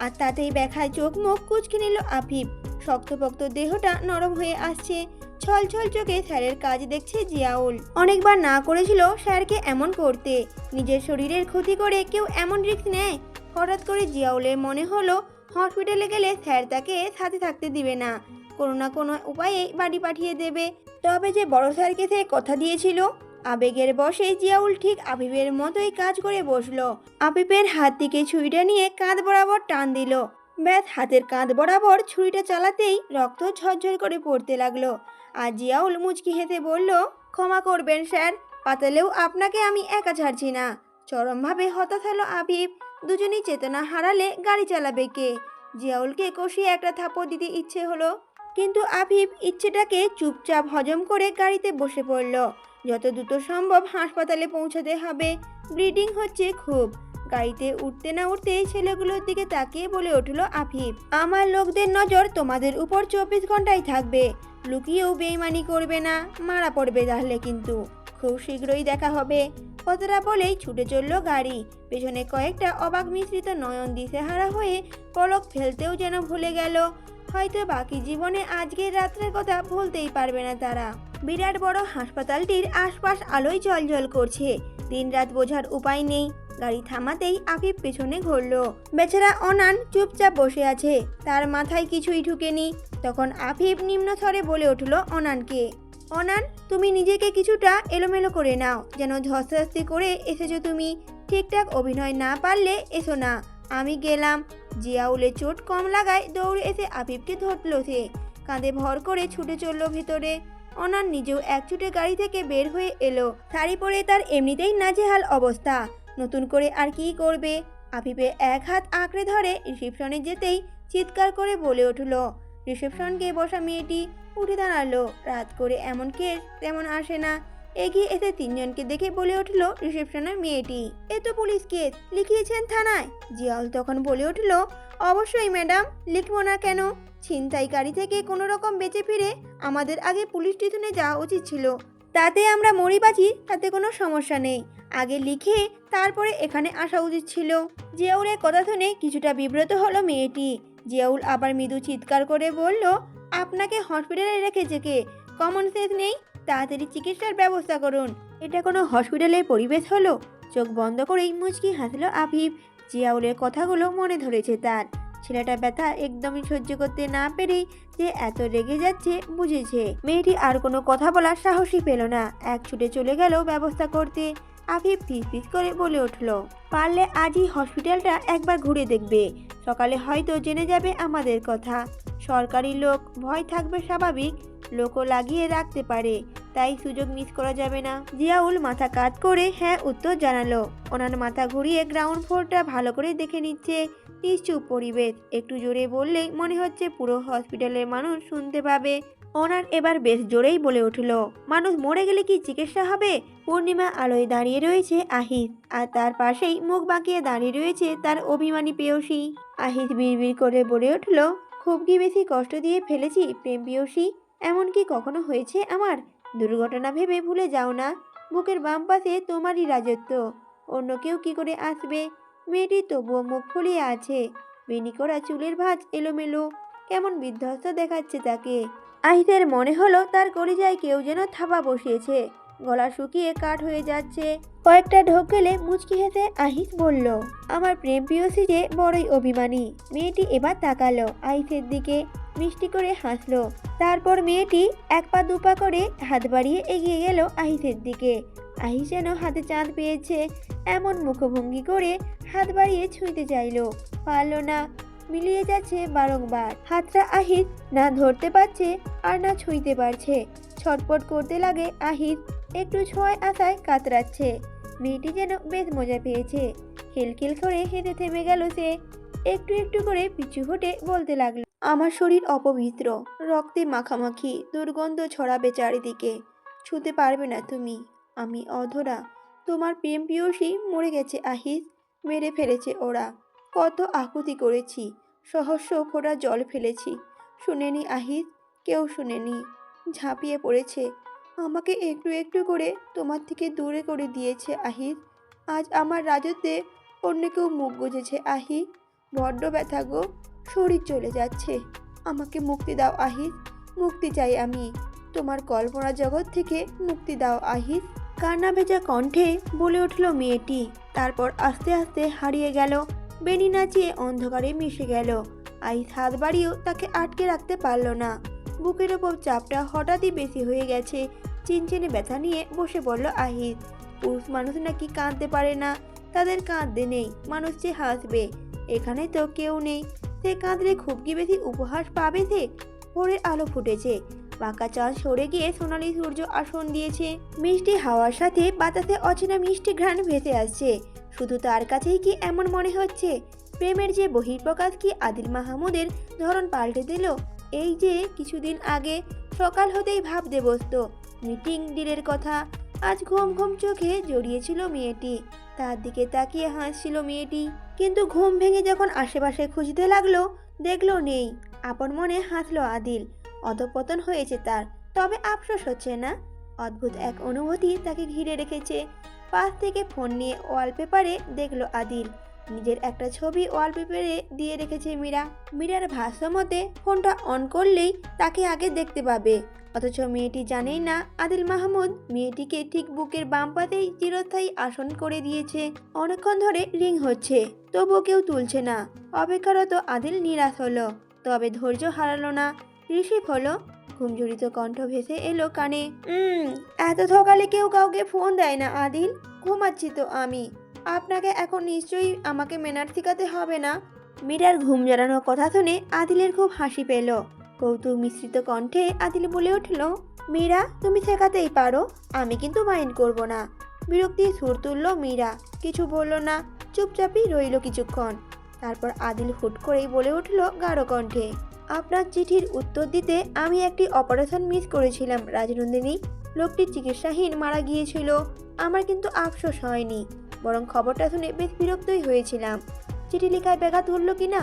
আর তাতেই ব্যথায় চোখ মুখ কুঁচকে নিল আফিফ। শক্তপোক্ত দেহটা নরম হয়ে আসছে। ছল ছল চোখে স্যারের কাজ দেখছে জিয়াউল। অনেকবার না করেছিল স্যারকে এমন করতে। নিজের শরীরের ক্ষতি করে কেউ এমন রিস্ক নেয়? হঠাৎ করে জিয়াউলের মনে হলো হসপিটালে গেলে স্যার তাকে সাথে থাকতে দিবে না, কোনো না কোনো উপায়ে বাড়ি পাঠিয়ে দেবে। তবে যে বড় স্যারকে সে কথা দিয়েছিল। আবেগের বশে জিয়াউল ঠিক আফিফের মতোই কাজ করে বসলো। আফিফের হাত থেকে ছুরিটা নিয়ে কাঁধ বরাবর টান দিল। ব্যাস, হাতের কাঁধ বরাবর ছুরিটা চালাতেই রক্ত ঝরঝর করে পড়তে লাগলো। আর জিয়াউল মুচকি হেসে বলল, ক্ষমা করবেন স্যার, পাতালেও আপনাকে আমি একা ছাড়ছি না। চরমভাবে হতাশ হলো আফিফ। দুজনেই চেতনা হারালে গাড়ি চালাবে কে? জিয়াউলকে কষিয়ে একটা থাপড় দিতে ইচ্ছে হলো, কিন্তু আফিফ ইচ্ছেটাকে চুপচাপ হজম করে গাড়িতে বসে পড়ল। যত দ্রুত সম্ভব হাসপাতালে পৌঁছাতে হবে, ব্লিডিং হচ্ছে খুব। গাড়িতে উঠতে না উঠতেই ছেলেগুলোর দিকে তাকিয়ে বলে উঠল আফিফ, আমার লোকদের নজর তোমাদের উপর 24 ঘন্টায় থাকবে। লুকিয়েও বেইমানি করবে না, মারা পড়বে তাহলে কিন্তু। খুব শীঘ্রই দেখা হবে। কথাটা বলেই ছুটে চলল গাড়ি। পেছনে কয়েকটা অবাক মিশ্রিত নয়ন দিশেহারা হয়ে পলক ফেলতেও যেন ভুলে গেল। হয়তো বাকি জীবনে আজকের রাত্রের কথা ভুলতেই পারবে না তারা। বিরাট বড় হাসপাতালটির আশপাশ আলোয় জ্বলজ্বল করছে। দিনরাত বোঝার উপায় নেই। গাড়ি থামাতেই আফিফ পেছনে ঘুরল। বেচারা অনান চুপচাপ বসে আছে, তার মাথায় কিছুই ঢুকেনি। তখন আফিফ নিম্নস্বরে বলে উঠল অনানকে, অনান, তুমি নিজেকে কিছুটা এলোমেলো করে নাও, যেন ধস্তাধস্তি করে এসেছো তুমি। ঠিকঠাক অভিনয় না পারলে এসো না, আমি গেলাম। জিয়াউলের চোট কম লাগায় দৌড়ে এসে আফিফকে ধরল সে। কাঁধে ভর করে ছুটে চলল ভিতরে। অনান নিজেও এক ছুটে গাড়ি থেকে বের হয়ে এলো। শাড়ি পরে তার এমনিতেই নাজেহাল অবস্থা, নতুন করে আর কি করবে? আফিফের এক হাত আঁকড়ে ধরে রিসেপশনে যেতেই চিৎকার করে বলে উঠল। রিসেপশনকে বসা মেয়েটি উঠে দাঁড়ালো। রাত করে এমন কেস তেমন আসে না। এগিয়ে এসে তিনজনকে দেখে বলে উঠল রিসেপশনের মেয়েটি, এ তো পুলিশ কেস, লিখিয়েছেন থানায়? জিয়াউল তখন বলে উঠল, অবশ্যই ম্যাডাম, লিখবো না কেন? ছিনতাইকারী থেকে কোনো রকম বেঁচে ফিরে আমাদের আগে পুলিশ স্টেশনে যাওয়া উচিত ছিল। তাতে আমরা মরি বাঁচি তাতে কোনো সমস্যা নেই, আগে লিখে তারপরে এখানে আসা উচিত ছিল। জিয়াউলের কথা শুনে কিছুটা বিব্রত হলো মেয়েটি। জিয়াউল আবার মৃদু চিৎকার করে বলল, আপনাকে হসপিটালে রেখেছে কে? কমন সেন্স নেই? তাড়াতাড়ি চিকিৎসার ব্যবস্থা করুন। এটা কোনো হসপিটালের পরিবেশ হলো? চোখ বন্ধ করেই মুচকি হাসলো আফিফ। জিয়াউলের কথাগুলো মনে ধরেছে তার। ছেলেটা ব্যথা একদমই সহ্য করতে না পেরেই যে এত রেগে যাচ্ছে বুঝেছে। মেয়েটি আর কোনো কথা বলার সাহসই পেল না। এক ছুটে চলে গেল ব্যবস্থা করতে। আফিফ ফিস ফিস করে বলে উঠল, পারলে আজই হসপিটালটা একবার ঘুরে দেখবে, সকালে হয়তো জেনে যাবে আমাদের কথা। সরকারি লোক, ভয় থাকবে স্বাভাবিক, লোকও লাগিয়ে রাখতে পারে, তাই সুযোগ মিস করা যাবে না। জিয়াউল মাথা কাত করে হ্যাঁ উত্তর জানালো। ওনার মাথা ঘুরিয়ে গ্রাউন্ড ফ্লোরটা ভালো করে দেখে নিচ্ছে। নিশ্চুপ পরিবেশ, একটু জোরে বললেই মনে হচ্ছে পুরো হসপিটালের মানুষ শুনতে পাবে। ওনার এবার বেশ জোরেই বলে উঠল, মানুষ মরে গেলে কি চিকিৎসা হবে? পূর্ণিমা আলোয় দাঁড়িয়ে রয়েছে আহিত, আর তার পাশেই মুখ বাঁকিয়ে দাঁড়িয়ে রয়েছে তার অভিমানী প্রেয়সী। আহিত বিড়বিড় করে বলে উঠল, খুব কি বেশি কষ্ট দিয়ে ফেলেছি প্রেম প্রেয়সী? এমন কি কখনো হয়েছে আমার? দুর্ঘটনা ভেবে ভুলে যাও না, বুকের বাম পাশে তোমারই রাজত্ব, অন্য কেউ কি করে আসবে? মেয়েটি তবুও মুখ ফুলিয়ে আছে, বেনি করা চুলের ভাঁজ এলোমেলো, কেমন বিধ্বস্ত দেখাচ্ছে তাকে। আহিতের মনে হলো তার কলিজায় কেউ যেন থাবা বসিয়েছে, গলা শুকিয়ে কাঠ হয়ে যাচ্ছে। কয়েকটা ঢোক গেলে মুচকি হেসে আহিত বলল, আমার প্রেম প্রেয়সী যে বড়ই অভিমানী। মেয়েটি এবার তাকালো আহিতের দিকে, মিষ্টি করে হাসলো। তারপর মেয়েটি এক পা দুপা করে হাত বাড়িয়ে এগিয়ে গেল আহিতের দিকে। আহিত যেন হাতে চাঁদ পেয়েছে, এমন মুখভঙ্গি করে হাত বাড়িয়ে ছুঁইতে চাইলো, পারল না। মিলিয়ে যাচ্ছে বারংবার হাতটা। আহিত না ধরতে পারছে আর না ছুঁইতে পারছে, ছটপট করতে লাগে আহিত, একটু ছোঁয়ায় আশায় কাতরাচ্ছে। মেয়েটি যেন বেশ মজা পেয়েছে, খিলখিল করে হেঁটে থেমে গেল সে, একটু একটু করে পিছু হটে বলতে লাগলো, আমার শরীর অপবিত্র, রক্তে মাখামাখি, দুর্গন্ধ ছড়াবে চারিদিকে, ছুঁতে পারবে না তুমি। আমি অধরা, তোমার প্রেম প্রেয়সী মরে গেছে আহিত, মেরে ফেলেছে ওরা। কত আকুতি করেছি, সহস্র ফোঁটা জল ফেলেছি, শুনেনি আহিত, কেউ শুনেনি, ঝাঁপিয়ে পড়েছে, আমাকে একটু একটু করে তোমার থেকে দূরে করে দিয়েছে আহিত। আজ আমার রাজত্বে অন্য কেউ মুখ বুঝেছে আহিত, বড্ড ব্যথা গো, শরীর চলে যাচ্ছে, আমাকে মুক্তি দাও আহিত, মুক্তি চাই আমি, তোমার কল্পনা জগৎ থেকে মুক্তি দাও আহিত। কান্না ভেজা কণ্ঠে বলে উঠল মেয়েটি, তারপর আস্তে আস্তে হারিয়ে গেল, বেনি নাচিয়ে অন্ধকারে মিশে গেল। আহিত হাত বাড়িয়েও তাকে আটকে রাখতে পারল না, বুকের ওপর চাপটা হঠাৎই বেশি হয়ে গেছে, চিনচিনে ব্যথা নিয়ে বসে পড়ল আহিত। পুরুষ মানুষ নাকি কাঁদতে পারে না, তাদের কাঁদতে নেই, মানুষ যে হাসবে, এখানে তো কেউ নেই, সে কাঁদলে খুব কি বেশি উপহাস পাবে সে? ভোরের আলো ফুটেছে, বাঁকা চাঁদ সরে গিয়ে সোনালি সূর্য আসন দিয়েছে, মিষ্টি হাওয়ার সাথে বাতাসে অচেনা মিষ্টি ঘ্রাণ ভেসে আসছে। শুধু তার কাছেই কি এমন মনে হচ্ছে? প্রেমের যে বহিঃপ্রকাশ কি আদিল মাহমুদের ধরন পাল্টে দিল? এই যে কিছুদিন আগে সকাল হতেই ভাবতে বসত মিটিং ডিলের কথা, আজ ঘুম ঘুম চোখে জড়িয়েছিল মেয়েটি, তার দিকে তাকিয়ে হাসছিল মেয়েটি। কিন্তু ঘুম ভেঙে যখন আশেপাশে খুঁজতে লাগলো, দেখলো নেই। আপন মনে হাসলো আদিল, অধঃপতন হয়েছে তার, তবে আফসোস হচ্ছে না। অদ্ভুত এক অনুভূতি তাকে ঘিরে রেখেছে। পাশ থেকে ফোন নিয়ে ওয়ালপেপারে দেখলো আদিল, নিজের একটা ছবি ওয়ালপেপারে দিয়ে রেখেছে মীরা। মীরার ভাষ্য মতে ফোনটা অন করলেই তাকে আগে দেখতে পাবে, অথচ মেয়েটি জানেই না আদিল মাহমুদ মেয়েটিকে ঠিক বুকের বাম পাতেই চিরস্থায়ী আসন করে দিয়েছে। অনেকক্ষণ ধরে রিং হচ্ছে, তবুও কেউ তুলছে না। অপেক্ষারত আদিল নিরাশ হলো, তবে ধৈর্য হারালো না। রিসিভ হলো, ঘুমঝুরিত কণ্ঠ ভেসে এলো কানে, এত সকালে কেউ কাউকে ফোন দেয় না আদিল, ঘুমাচ্ছি তো আমি, আপনাকে এখন নিশ্চয়ই আমাকে ম্যানার শেখাতে হবে না। মীরার ঘুম জড়ানোর কথা শুনে আদিলের খুব হাসি পেল। কৌতুক মিশ্রিত কণ্ঠে আদিল বলে উঠল, মীরা তুমি শেখাতেই পারো, আমি কিন্তু মাইন্ড করব না। বিরক্তির সুর তুলল মীরা, কিছু বলল না, চুপচাপই রইল কিছুক্ষণ। তারপর আদিল হুট করেই বলে উঠল গাঢ় কণ্ঠে, আপনার চিঠির উত্তর দিতে আমি একটি অপারেশন মিস করেছিলাম রাজনন্দিনী, লোকটি চিকিৎসাহীন মারা গিয়েছিল। আমার কিন্তু আফসোস হয়নি, বরং খবরটা শুনে বেশ বিরক্তই হয়েছিলাম। চিঠি লেখায় ব্যাঘাত হলো কিনা?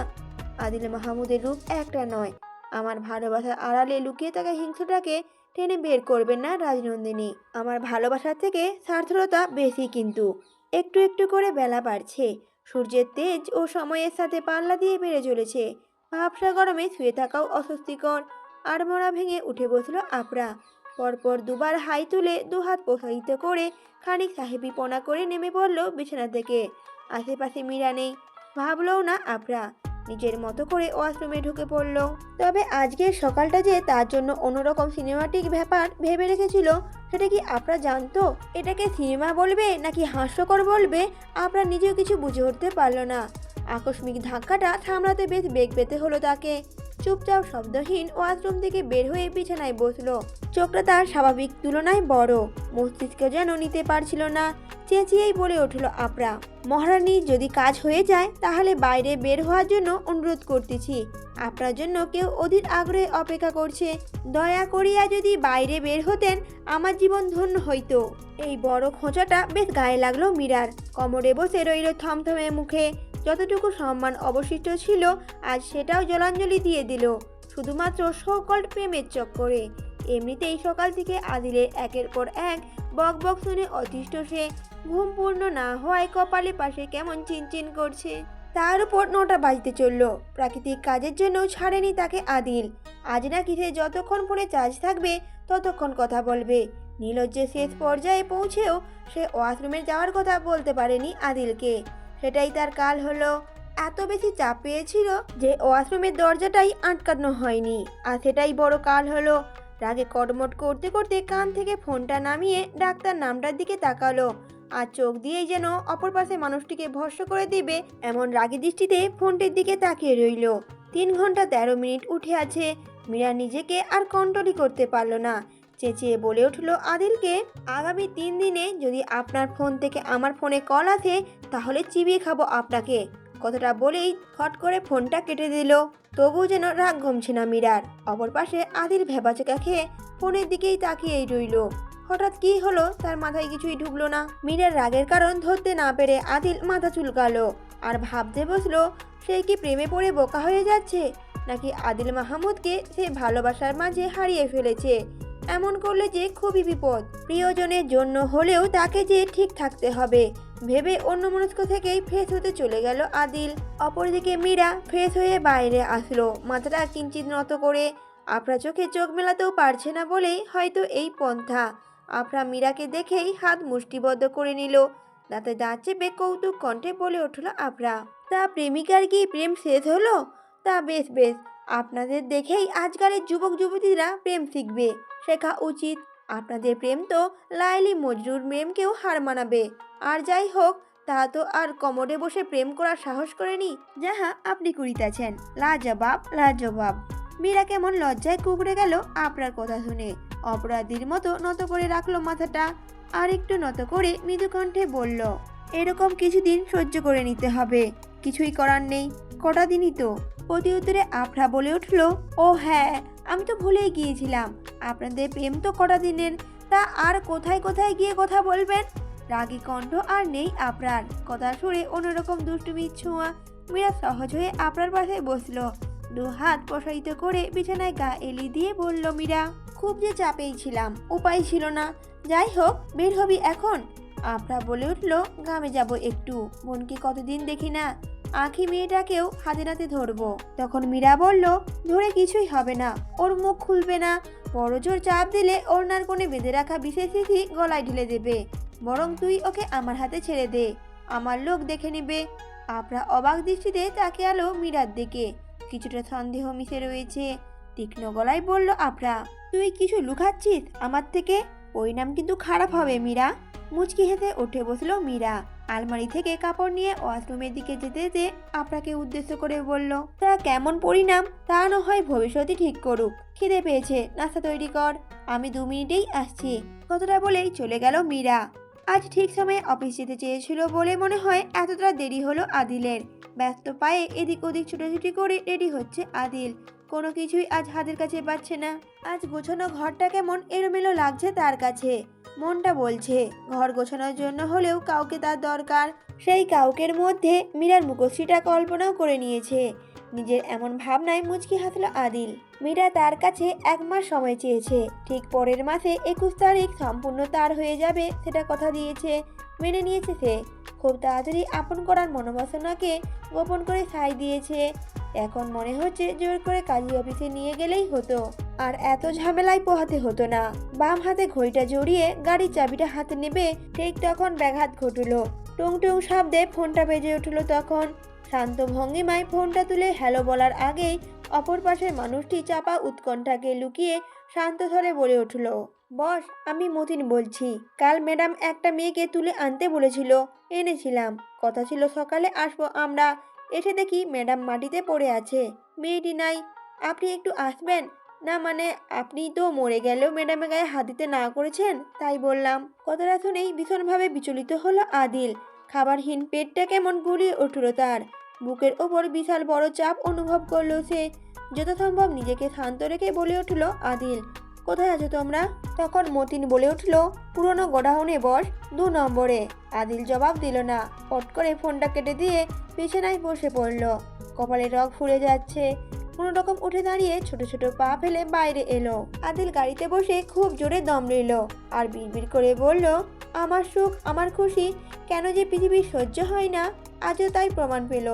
আদিল মাহমুদের রূপ একটা নয়, আমার ভালোবাসার আড়ালে লুকিয়ে থাকা হিংসাটাকে টেনে বের করবেন না রাজনন্দিনী। আমার ভালোবাসার থেকে স্বার্থরতা বেশি, কিন্তু একটু একটু করে বেলা বাড়ছে, সূর্যের তেজ ও সময়ের সাথে পাল্লা দিয়ে বেড়ে চলেছে। ভাবসা গরমে শুয়ে থাকাও অস্বস্তিকর। আড়মোড়া ভেঙে উঠে বসলো আপরা, পরপর দুবার হাই তুলে দুহাত প্রসারিত করে খানিক সাহেবিপনা করে নেমে পড়ল বিছানা থেকে। আশেপাশে মীরা নেই, ভাবলও না আপরা, নিজের মতো করে ওয়াশরুমে ঢুকে পড়ল। তবে আজকের সকালটা যে তার জন্য অন্যরকম সিনেমাটিক ব্যাপার ভেবে রেখেছিল, সেটা কি আপরা জানতো? এটাকে সিনেমা বলবে নাকি হাস্যকর বলবে, আপরা নিজেও কিছু বুঝে উঠতে পারল না। আকস্মিক ধাক্কাটা সামলাতে বেশ বেগ পেতে হলো তাকে। চুপচাপ শব্দহীন ওয়াশরুম থেকে বের হয়ে বিছানায় বসলো। চোখটা তার স্বাভাবিক তুলনায় বড়, মস্তিষ্ক যেন নিতে পারছিল না। চেঁচিয়েই বলে উঠল আপরা, মহারানী যদি কাজ হয়ে যায় তাহলে বাইরে বের হওয়ার জন্য অনুরোধ করতেছি। আপনার জন্য কেউ অধীর আগ্রহে অপেক্ষা করছে। দয়া করিয়া যদি বাইরে বের হতেন আমার জীবন ধন্য হইতো। এই বড় খোঁচাটা বেশ গায়ে লাগলো মীরার। কোমরে বসে রইল থমথমে মুখে। যতটুকু সম্মান অবশিষ্ট ছিল আজ সেটাও জলাঞ্জলি দিয়ে দিল, শুধুমাত্র সকল প্রেমের চক্করে। এমনিতেই সকাল থেকে আদিলের একের পর এক বক বক শুনে অতিষ্ঠ সে। ঘুম পূর্ণ না হওয়ায় কপালে পাশে কেমন চিনচিন করছে। তার উপর 9টা বাজতে চলল। প্রাকৃতিক কাজের জন্য ছাড়েনি তাকে আদিল। আজ নাকি সে যতক্ষণ ফোনে চার্জ থাকবে ততক্ষণ কথা বলবে। নীলজ্জের শেষ পর্যায়ে পৌঁছেও সে ওয়াশরুমে যাওয়ার কথা বলতে পারেনি আদিলকে। সেটাই তার কাল হলো। এত বেশি চাপ পেয়েছিল যে ওয়াশরুমের দরজাটাই আটকানো হয়নি, আর সেটাই বড় কাল হলো। রাগে কটমট করতে করতে কান থেকে ফোনটা নামিয়ে ডাক্তার নামটার দিকে তাকালো, আর চোখ দিয়েই যেন অপর পাশে মানুষটিকে ভস্ম করে দিবে এমন রাগী দৃষ্টিতে ফোনটির দিকে তাকিয়ে রইল। 3 ঘন্টা 13 মিনিট উঠে আছে। মীরা নিজেকে আর কন্ট্রোলই করতে পারল না। চেঁচিয়ে বলে উঠল আদিলকে, আগামী 3 দিনে যদি আপনার ফোন থেকে আমার ফোনে কল আসে তাহলে চিবিয়ে খাবো আপনাকে। কথাটা বলেই ফট করে ফোনটা কেটে দিল। তবুও যেন রাগ কমছে না মীরার। অপর পাশে আদিল ভেবাচোকা খেয়ে ফোনের দিকেই তাকিয়েই রইল। হঠাৎ কি হলো তার মাথায় কিছুই ঢুকলো না। মীরার রাগের কারণ ধরতে না পেরে আদিল মাথা চুলকালো আর ভাবতে বসলো, সে কি প্রেমে পড়ে বোকা হয়ে যাচ্ছে, নাকি আদিল মাহমুদকে সে ভালোবাসার মাঝে হারিয়ে ফেলেছে। এমন করলে যে খুবই বিপদ। প্রিয়জনের জন্য হলেও তাকে যে ঠিক থাকতে হবে ভেবে অন্যমনস্ক থেকেই ফ্রেশ হতে চলে গেল আদিল। অপরদিকে মীরা ফ্রেশ হয়ে বাইরে আসলো, মাথাটা কিঞ্চিত নত করে। আপরা চোখে চোখ মেলাতেও পারছে না বলেই হয়তো এই পন্থা। আপরা মীরাকে দেখেই হাত মুষ্টিবদ্ধ করে নিল। দাঁতে দাঁত চেপে কৌতুক কণ্ঠে বলে উঠল আপরা, তা প্রেমিকার কি প্রেম শেষ হলো? তা বেশ বেশ, আপনাদের দেখেই আজকালের যুবক যুবতীরা প্রেম শিখবে, শেখা উচিত। আপনাদের প্রেম তো লাইলি মজনুর প্রেমকেও হার মানাবে। আর যাই হোক, তা তো আর কমরে বসে প্রেম করার সাহস করেনি যাহা আপনি করিতেছেন। লাজবাব লাজবাব। মীরা কেমন লজ্জায় কুকড়ে গেল আপনার কথা শুনে। অপরাধীর মতো নত করে রাখলো মাথাটা, আর একটু নত করে মৃদু কণ্ঠে বলল, এরকম কিছুদিন সহ্য করে নিতে হবে, কিছুই করার নেই। কটা দিনই তো। প্রতি উত্তরে আফরা বলে উঠল, ও হ্যাঁ, আমি তো ভুলেই গিয়েছিলাম, আপনাদের প্রেম তো কটা দিনের। তা আর কোথায় কোথায় গিয়ে কথা বলবেন? রাগী কণ্ঠ আর নেই আপনার, কথা সুরে অন্যরকম দুষ্টুমির ছোঁয়া। মীরা সহজ হয়ে আপনার পাশে বসলো, 2 হাত প্রসারিত করে বিছানায় গা এলি দিয়ে বলল, মীরা, খুব যে চাপেই ছিলাম, উপায় ছিল না। যাই হোক, বের হবি এখন? আপরা বলে উঠল, গ্রামে যাব একটু, বোনকে কতদিন দেখি না, আঁখি মেয়েটাকেও হাতে নাতে ধরবো। তখন মীরা বলল, ধরে কিছুই হবে না, ওর মুখ খুলবে না। বড় জোর চাপ দিলে ওড়নার কোণে বেঁধে রাখা বিশেষ চিঠি গলায় ঢেলে দেবে। বরং তুই ওকে আমার হাতে ছেড়ে দে, আমার লোক দেখে নেবে। আপরা অবাক দৃষ্টিতে তাকিয়ে আলো মীরার দিকে, কিছুটা সন্দেহ মিশে রয়েছে। তীক্ষ্ণ গলায় বলল আপরা, তুই কিছু লুকাচ্ছিস আমার থেকে? পরিণাম কিন্তু খারাপ হবে মীরা। মুচকি হেসে উঠে বসলো মীরা। আলমারি থেকে কাপড় নিয়ে ওয়াশরুমের দিকে যেতে যেতে আপনাকে উদ্দেশ্য করে বলল, তা কেমন পরিণাম তা না হয় ভবিষ্যতে ঠিক করুক। খিদে পেয়েছে, নাস্তা তৈরি কর, আমি 2 মিনিটেই আসছি। কথাটা বলেই চলে গেল মীরা। আজ ঠিক সময়ে অফিস যেতে চেয়েছিল বলে মনে হয় এতটা দেরি হলো আদিলের। ব্যস্ত পায়ে এদিক ওদিক ছুটোছুটি করে রেডি হচ্ছে আদিল। কোনো কিছুই আজ হাতের কাছে পাচ্ছে না। আজ গোছানো ঘরটা কেমন এলোমেলো লাগছে তার কাছে। মনটা বলছে ঘর গোছানোর জন্য হলেও কাউকে তার দরকার। সেই কাউকের মধ্যে মীরার মুখশ্রীটা কল্পনাও করে নিয়েছে। নিজের এমন ভাবনায় মুচকি হাসলো আদিল। মীরা তার কাছে 1 মাস সময় চেয়েছে, ঠিক পরের মাসে 21 তারিখ সম্পূর্ণ তার হয়ে যাবে সেটা কথা দিয়েছে। মেনে নিয়েছে সে। খুব তাড়াতাড়ি আপন করার মনোবাসনাকে গোপন করে সায় দিয়েছে। এখন মনে হচ্ছে জোর করে কাজী অফিসে নিয়ে গেলেই হতো, আর এত ঝামেলায় পোহাতে হতো না। বাম হাতে ঘড়িটা জড়িয়ে গাড়ির চাবিটা হাতে নেবে ঠিক তখন ব্যাঘাত ঘটল। টুং টুং শব্দে ফোনটা বেজে উঠল। তখন শান্ত ভঙ্গিমায় ফোনটা তুলে হ্যালো বলার আগেই অপর পাশের মানুষটি চাপা উৎকণ্ঠাকে লুকিয়ে শান্ত স্বরে বলে উঠল, বস, আমি মতিন বলছি। কাল ম্যাডাম একটা মেয়েকে তুলে আনতে বলেছিল, এনেছিলাম। কথা ছিল সকালে আসবো আমরা। এসে দেখি ম্যাডাম মাটিতে পড়ে আছে, মেয়েটি নাই। আপনি একটু আসবেন? না মানে আপনি তো মরে গেলেও ম্যাডামের গায়ে হাত দিতে না করেছেন, তাই বললাম। কথাটা শুনেই ভীষণভাবে বিচলিত হলো আদিল। খাবারহীন পেটটা কেমন গুলিয়ে উঠল তার। বুকের ওপর বিশাল বড় চাপ অনুভব করলো সে। যথাসম্ভব নিজেকে শান্ত রেখে বলে উঠল আদিল, কোথায় আছো তোমরা? তখন মতিন বলে উঠল, পুরনো গোডাউনে বস, 2 নম্বরে। আদিল জবাব দিল না। পট করে ফোনটা কেটে দিয়ে বিছানায় বসে পড়ল। কপালে রগ ফুলে যাচ্ছে। কোনো রকম উঠে দাঁড়িয়ে ছোট ছোট পা ফেলে বাইরে এলো। আদিল গাড়িতে বসে খুব জোরে দম নিল আর বিড়বিড় করে বলল, আমার সুখ, আমার খুশি কেন যে পৃথিবীর সহ্য হয় না, আজও তাই প্রমাণ পেল।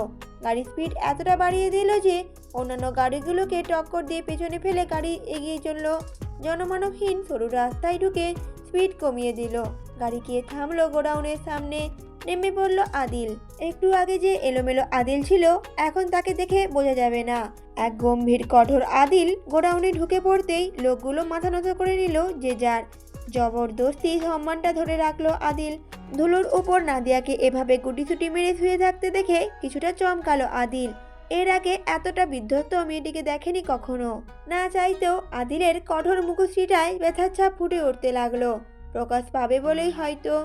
গাড়ির স্পিড এতটা বাড়িয়ে দিল যে অন্যান্য গাড়িগুলোকে টক্কর দিয়ে পেছনে ফেলে গাড়ি এগিয়ে চলল। জনমানবহীন সরু রাস্তায় ঢুকে স্পিড কমিয়ে দিল। গাড়ি গিয়ে থামলো গোডাউনের সামনে। নেমে পড়ল আদিল। একটু আগে যে এলোমেলো আদিল ছিল, এখন তাকে দেখে বোঝা যাবে না। এক গম্ভীর কঠোর আদিল গোডাউনে ঢুকে পড়তেই লোকগুলো মাথা নত করে নিল যে যার। জবরদস্তি সম্মানটা ধরে রাখলো আদিল। ধুলোর উপর নাদিয়াকে এভাবে গুটিসুটি মেরে শুয়ে থাকতে দেখে কিছুটা চমকালো আদিল। এর আগে এতটা বিধ্বস্ত মেয়েটিকে দেখেনি কখনো। না চাইতেও আদিলের কঠোর মুখশ্রীটায় ব্যথার ছাপ ফুটে উঠতে লাগলো। প্রকাশ পাবে বলেই হয়তো।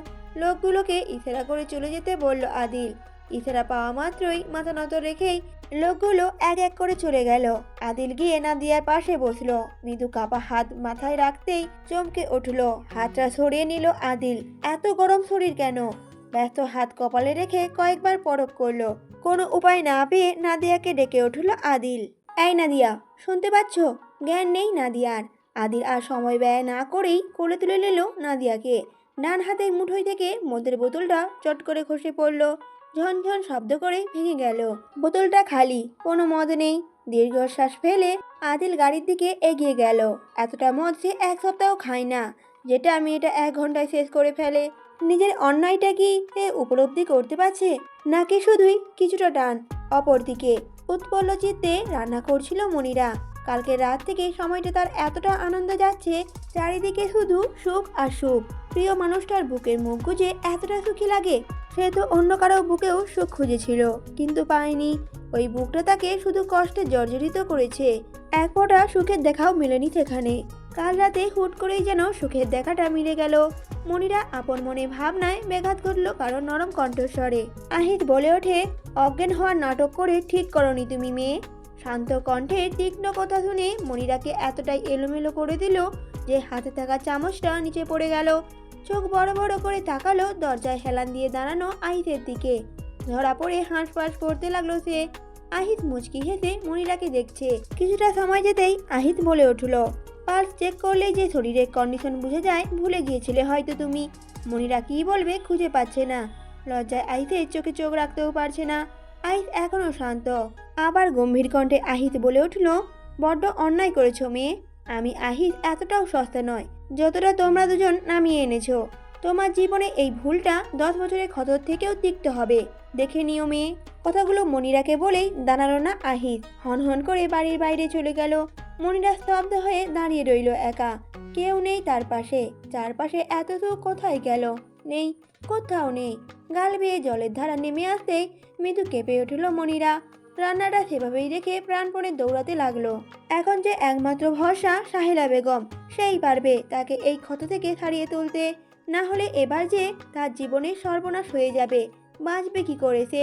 লোকগুলোকে ইশারা করে চলে যেতে বলল আদিল। ইশারা পাওয়া মাত্রই মাথা নত রেখেই লোকগুলো এক এক করে চলে গেল। আদিল গিয়ে নাদিয়ার পাশে বসলো। মৃদু কাপা হাত মাথায় রাখতেই চমকে উঠল। হাতটা সরিয়ে নিল আদিল। এত গরম শরীর কেন? ব্যস্ত হাত কপালে রেখে কয়েকবার পরখ করলো। কোনো উপায় না পেয়ে নাদিয়াকে ডেকে উঠল আদিল। এই নাদিয়া, শুনতে পাচ্ছ? জ্ঞান নেই নাদিয়ার। আদিল আর সময় ব্যয় না করেই কোলে তুলে নিল নাদিয়াকে। ডান হাতের মুঠোয় থেকে মদের বোতলটা চট করে খসে পড়ল। ঝনঝন শব্দ করে ভেঙে গেল। বোতলটা খালি, কোনো মদ নেই। দীর্ঘশ্বাস ফেলে আদিল গাড়ির দিকে এগিয়ে গেল। এতটা মদ সে 1 সপ্তাহ খায় না, যেটা মেয়েটা 1 ঘন্টায় শেষ করে ফেলে। নিজের অন্যায়টা কি সে উপলব্ধি করতে পারছে, নাকি শুধুই কিছুটা টান? অপরদিকে উৎপন্ন চিত্তে রান্না করছিল মনিরা। কালকে রাত থেকে সময়টা তার এতটা আনন্দ যাচ্ছে, চারিদিকে শুধু সুখ আর সুখ। প্রিয় মানুষটার বুকের মুখ গুজে এতটা সুখী লাগে। সে তো অন্য কারো বুকেও সুখ খুঁজেছিল, কিন্তু পায়নি। ওই বুকটা তাকে শুধু কষ্টে জর্জরিত করেছে। এক ফোঁটা সুখের দেখাও মেলেনি সেখানে। কাল রাতে হুট করেই যেন সুখের দেখাটা মিলে গেল। মনিরা আপন মনে ভাবনায় ব্যাঘাত ঘটল কারণ নরম কণ্ঠস্বরে। আহিত বলে ওঠে, অজ্ঞান হওয়ার নাটক করে ঠিক করনি তুমি মেয়ে। শান্ত কণ্ঠে তীক্ষ্ণ কথা শুনে মনিরাকে এতটাই এলোমেলো করে দিল যে হাতে থাকা চামচটা নিচে পড়ে গেল। চোখ বড় বড় করে তাকালো দরজায় হেলান দিয়ে দাঁড়ানো আহিতের দিকে। ধরা পড়ে হাঁসফাঁস করতে লাগলো সে। আহিত মুচকি হেসে মনিরাকে দেখছে। কিছুটা সময় যেতেই আহিত বলে উঠল, পালস চেক করলেই যে শরীরের কন্ডিশন বুঝে যায়, ভুলে গিয়েছিলে হয়তো তুমি। মনিরা কি বলবে খুঁজে পাচ্ছে না। লজ্জায় আহিতের চোখে চোখ রাখতেও পারছে না। আহিত এখনো শান্ত। আবার গম্ভীর কণ্ঠে আহিত বলে উঠল, বড্ড অন্যায় করেছো মেয়ে। আমি আহিত এতটাও সস্তা নয় যতটা তোমরা দুজন নামিয়ে এনেছো। তোমার জীবনে এই ভুলটা 10 বছরের ক্ষতর থেকেও তিক্ত হবে। দেখে নিও মেয়ে। কথাগুলো মনিরাকে বলেই দাঁড়ালো না আহিত। হনহন করে বাড়ির বাইরে চলে গেল। মনিরা স্তব্ধ হয়ে দাঁড়িয়ে রইল একা। কেউ নেই তার পাশে। চারপাশে এত দূর কোথায় গেল? নেই, কোথাও নেই। গাল বেয়ে জলের ধারা নেমে আসতেই মৃদু কেঁপে উঠল মনিরা। রান্নাটা সেভাবেই রেখে প্রাণপণে দৌড়াতে লাগলো। এখন যে একমাত্র ভরসা সাহেলা বেগম, সেই পারবে তাকে এই ক্ষত থেকে ছাড়িয়ে তুলতে। না হলে এবার যে তার জীবনের সর্বনাশ হয়ে যাবে। বাঁচবে কি করে সে?